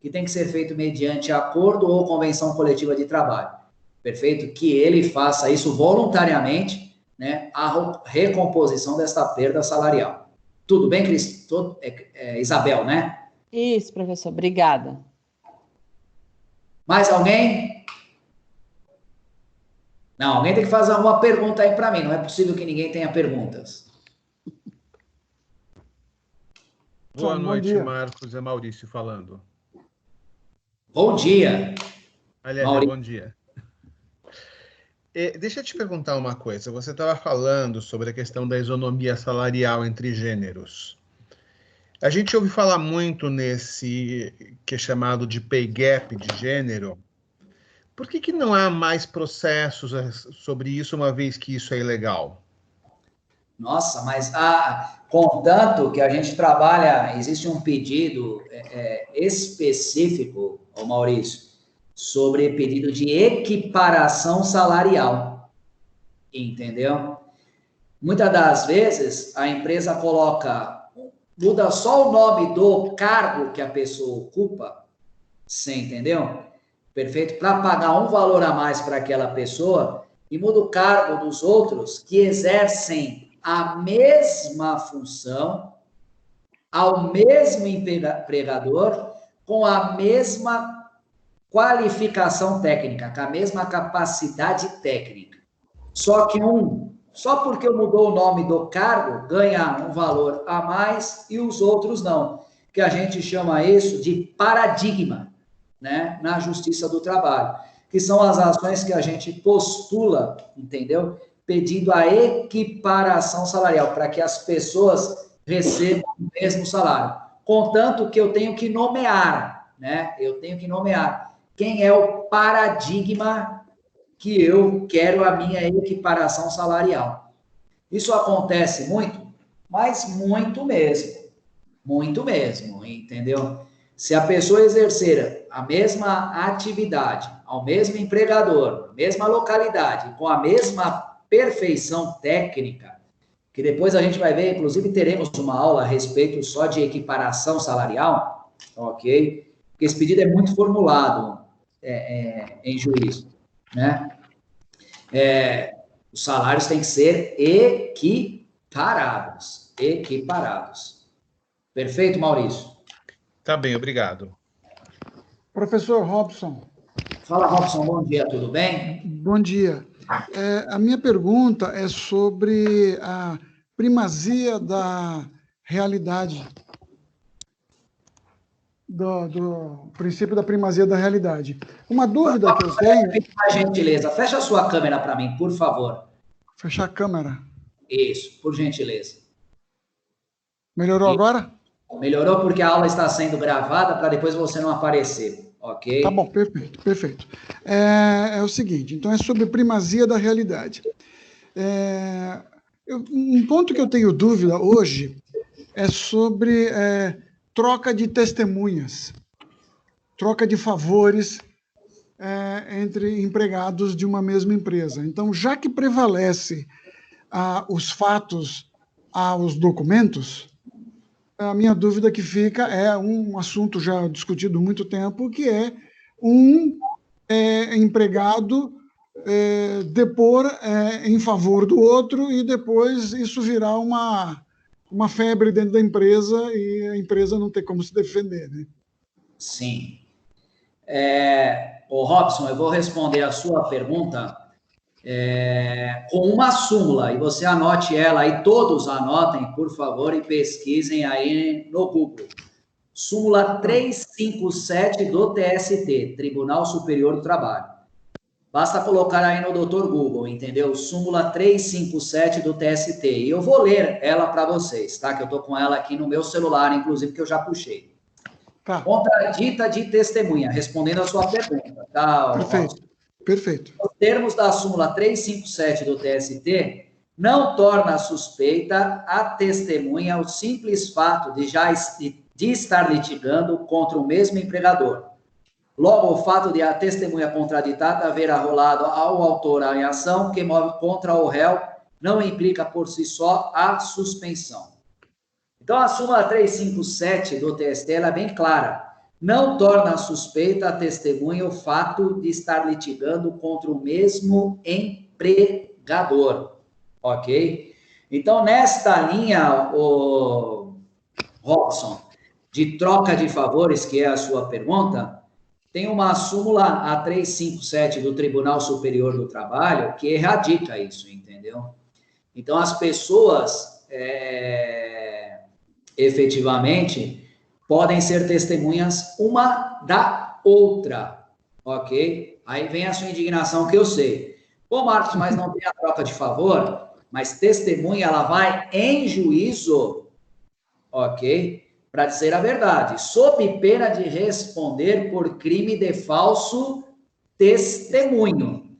que tem que ser feito mediante acordo ou convenção coletiva de trabalho. Perfeito? Que ele faça isso voluntariamente, né, a recomposição desta perda salarial. Tudo bem, Cris? Isabel, né? Isso, professor. Obrigada. Mais alguém? Não, alguém tem que fazer alguma pergunta aí para mim. Não é possível que ninguém tenha perguntas. Boa noite, Marcos. É Maurício falando. Bom dia. Aliás, bom dia. Deixa eu te perguntar uma coisa. Você estava falando sobre a questão da isonomia salarial entre gêneros. A gente ouve falar muito nesse que é chamado de pay gap de gênero. Por que não há mais processos sobre isso, uma vez que isso é ilegal? Nossa, mas contanto que a gente trabalha, existe um pedido específico, Maurício, sobre pedido de equiparação salarial, entendeu? Muitas das vezes a empresa muda só o nome do cargo que a pessoa ocupa, você entendeu? Perfeito? Para pagar um valor a mais para aquela pessoa, e muda o cargo dos outros que exercem a mesma função, ao mesmo empregador, com a mesma qualificação técnica, com a mesma capacidade técnica. Só que só porque mudou o nome do cargo, ganha um valor a mais e os outros não. Que a gente chama isso de paradigma, né, na Justiça do Trabalho, que são as ações que a gente postula, entendeu? Pedindo a equiparação salarial, para que as pessoas recebam o mesmo salário. Contanto que eu tenho que nomear, né? Eu tenho que nomear quem é o paradigma que eu quero a minha equiparação salarial. Isso acontece muito, mas muito mesmo, entendeu? Se a pessoa exercer a mesma atividade, ao mesmo empregador, mesma localidade, com a mesma perfeição técnica, que depois a gente vai ver, inclusive teremos uma aula a respeito só de equiparação salarial, ok? Porque esse pedido é muito formulado em juízo, né? Os salários têm que ser equiparados. Perfeito, Maurício? Tá bem, obrigado. Professor Robson. Fala, Robson, bom dia, tudo bem? Bom dia. A minha pergunta é sobre a primazia da realidade, do princípio da primazia da realidade. Uma dúvida que eu tenho... Por gentileza, fecha a sua câmera para mim, por favor. Fechar a câmera. Isso, por gentileza. Melhorou agora? Melhorou porque a aula está sendo gravada para depois você não aparecer, ok? Tá bom, perfeito. É o seguinte, então é sobre primazia da realidade. Um ponto que eu tenho dúvida hoje é sobre troca de testemunhas, troca de favores entre empregados de uma mesma empresa. Então, já que prevalece os fatos aos documentos, a minha dúvida que fica é um assunto já discutido há muito tempo, que é um empregado depor em favor do outro e depois isso virar uma febre dentro da empresa e a empresa não ter como se defender, né? Sim. Robson, eu vou responder a sua pergunta com uma súmula, e você anote ela aí, todos anotem, por favor, e pesquisem aí no Google. Súmula 357 do TST, Tribunal Superior do Trabalho. Basta colocar aí no Dr. Google, entendeu? Súmula 357 do TST. E eu vou ler ela para vocês, tá? Que eu estou com ela aqui no meu celular, inclusive, que eu já puxei. Tá. Contradita de testemunha, respondendo a sua pergunta, tá? Perfeito. Os termos da súmula 357 do TST não torna suspeita a testemunha o simples fato de estar litigando contra o mesmo empregador. Logo, o fato de a testemunha contraditada haver arrolado ao autor a ação que move contra o réu não implica por si só a suspensão. Então, a súmula 357 do TST ela é bem clara. Não torna suspeita a testemunha o fato de estar litigando contra o mesmo empregador, ok? Então, nesta linha, o Robson, de troca de favores, que é a sua pergunta, tem uma súmula, a 357 do Tribunal Superior do Trabalho, que erradica isso, entendeu? Então, as pessoas, efetivamente, podem ser testemunhas uma da outra, ok? Aí vem a sua indignação, que eu sei. Pô, Marcos, mas não tem a troca de favor? Mas testemunha, ela vai em juízo, ok? Para dizer a verdade, sob pena de responder por crime de falso testemunho.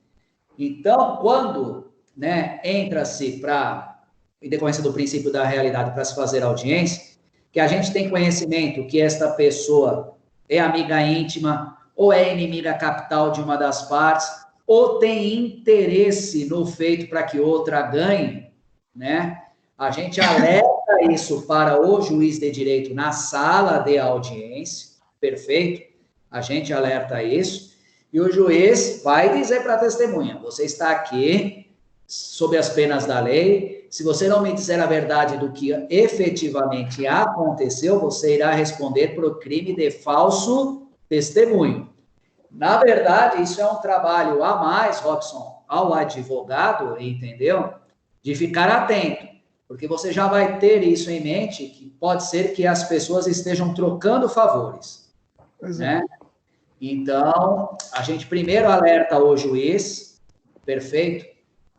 Então, quando, né, entra-se para, em decorrência do princípio da realidade, para se fazer audiência, que a gente tem conhecimento que esta pessoa é amiga íntima, ou é inimiga capital de uma das partes, ou tem interesse no feito para que outra ganhe, né? A gente alerta isso para o juiz de direito na sala de audiência, perfeito? A gente alerta isso. E o juiz vai dizer para a testemunha, você está aqui sob as penas da lei, se você não me disser a verdade do que efetivamente aconteceu, você irá responder por crime de falso testemunho. Na verdade, isso é um trabalho a mais, Robson, ao advogado, entendeu? De ficar atento, porque você já vai ter isso em mente, que pode ser que as pessoas estejam trocando favores, né? Então, a gente primeiro alerta o juiz, perfeito?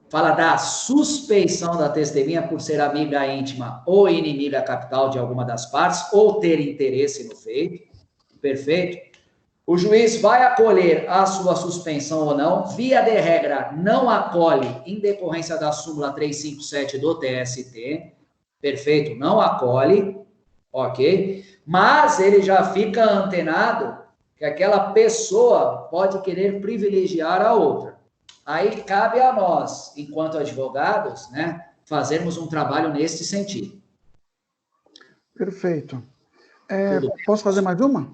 Fala da suspeição da testemunha por ser amiga íntima ou inimiga capital de alguma das partes, ou ter interesse no feito, perfeito? O juiz vai acolher a sua suspensão ou não, via de regra, não acolhe em decorrência da súmula 357 do TST, perfeito? Não acolhe, ok? Mas ele já fica antenado que aquela pessoa pode querer privilegiar a outra. Aí cabe a nós, enquanto advogados, né, fazermos um trabalho nesse sentido. Perfeito. Posso fazer mais uma?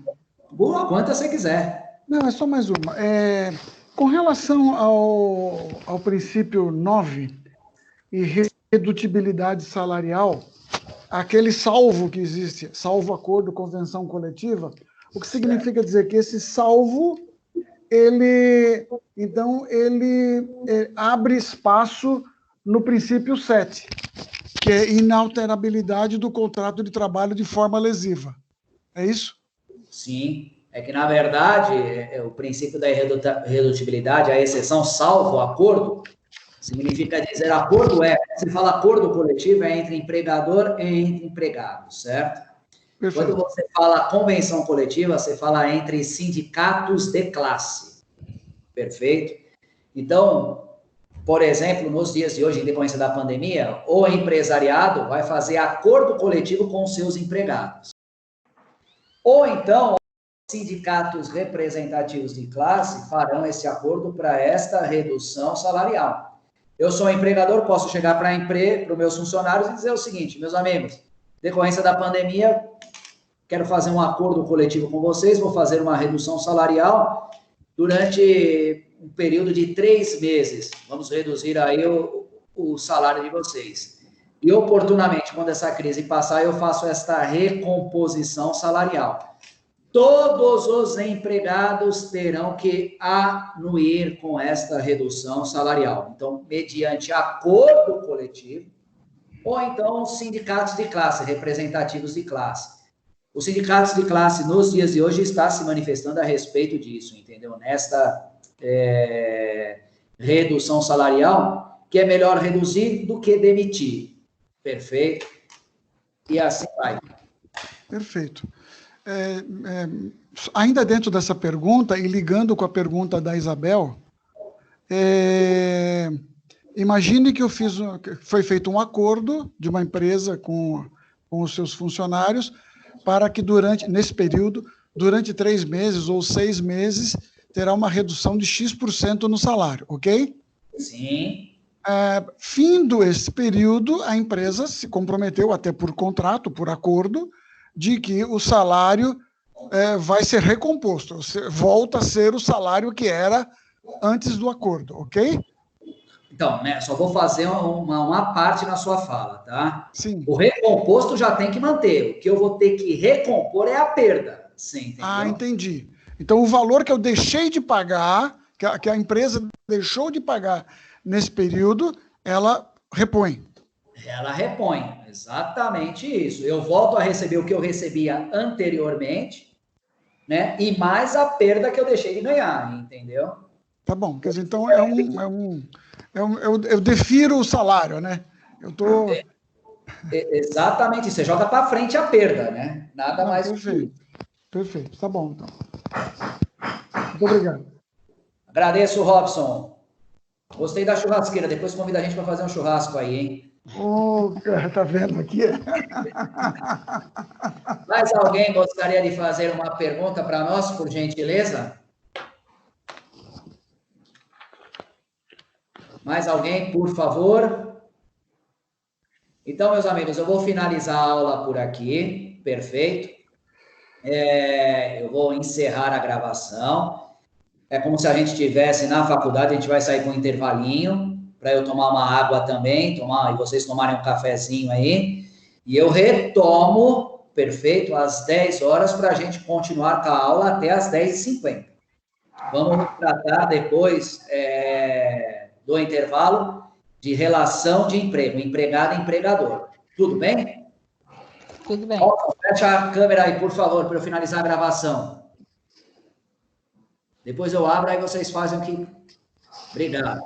Boa, quantas você quiser. Não, é só mais uma. Com relação ao princípio 9 e redutibilidade salarial, aquele salvo que existe, salvo acordo, convenção coletiva, o que significa dizer que esse salvo, ele abre espaço no princípio 7, que é inalterabilidade do contrato de trabalho de forma lesiva. É isso? Sim, é que, na verdade, o princípio da irredutibilidade, a exceção salvo acordo, significa dizer acordo se fala acordo coletivo, é entre empregador e entre empregado, certo? Perfeito. Quando você fala convenção coletiva, você fala entre sindicatos de classe, perfeito? Então, por exemplo, nos dias de hoje, em decorrência da pandemia, o empresariado vai fazer acordo coletivo com os seus empregados. Ou então, sindicatos representativos de classe farão esse acordo para esta redução salarial. Eu sou empregador, posso chegar para os meus funcionários e dizer o seguinte, meus amigos, decorrência da pandemia, quero fazer um acordo coletivo com vocês, vou fazer uma redução salarial durante um período de 3 meses. Vamos reduzir aí o salário de vocês. E, oportunamente, quando essa crise passar, eu faço esta recomposição salarial. Todos os empregados terão que anuir com esta redução salarial. Então, mediante acordo coletivo, ou então sindicatos de classe, representativos de classe. Os sindicatos de classe, nos dias de hoje, está se manifestando a respeito disso, entendeu? Nesta redução salarial, que é melhor reduzir do que demitir. Perfeito? E assim vai. Perfeito. Ainda dentro dessa pergunta, e ligando com a pergunta da Isabel, imagine que foi feito um acordo de uma empresa com os seus funcionários para que nesse período, durante 3 meses ou 6 meses, terá uma redução de X% no salário, ok? Sim. Findo esse período, a empresa se comprometeu, até por contrato, por acordo, de que o salário vai ser recomposto, volta a ser o salário que era antes do acordo, ok? Então, né, só vou fazer uma parte na sua fala, tá? Sim. O recomposto já tem que manter, o que eu vou ter que recompor é a perda, sim, entendeu? Ah, entendi. Então, o valor que eu deixei de pagar, que a empresa deixou de pagar nesse período, ela repõe. Ela repõe, exatamente isso. Eu volto a receber o que eu recebia anteriormente, né? E mais a perda que eu deixei de ganhar, entendeu? Tá bom, quer dizer, então eu defiro o salário, né? Exatamente, você joga para frente a perda, né? Nada mais. Perfeito, perfeito, tá bom, então. Muito obrigado. Agradeço, Robson. Gostei da churrasqueira, depois convida a gente para fazer um churrasco aí, hein? Cara, tá vendo aqui? Mais alguém gostaria de fazer uma pergunta para nós, por gentileza? Mais alguém, por favor? Então, meus amigos, eu vou finalizar a aula por aqui, perfeito? Eu vou encerrar a gravação. É como se a gente estivesse na faculdade, a gente vai sair com um intervalinho, para eu tomar uma água também, e vocês tomarem um cafezinho aí, e eu retomo, perfeito, às 10 horas, para a gente continuar com a aula até às 10h50. Vamos tratar depois do intervalo de relação de emprego, empregado e empregador. Tudo bem? Tudo bem. Fecha a câmera aí, por favor, para eu finalizar a gravação. Depois eu abro, aí vocês fazem o que... Obrigado.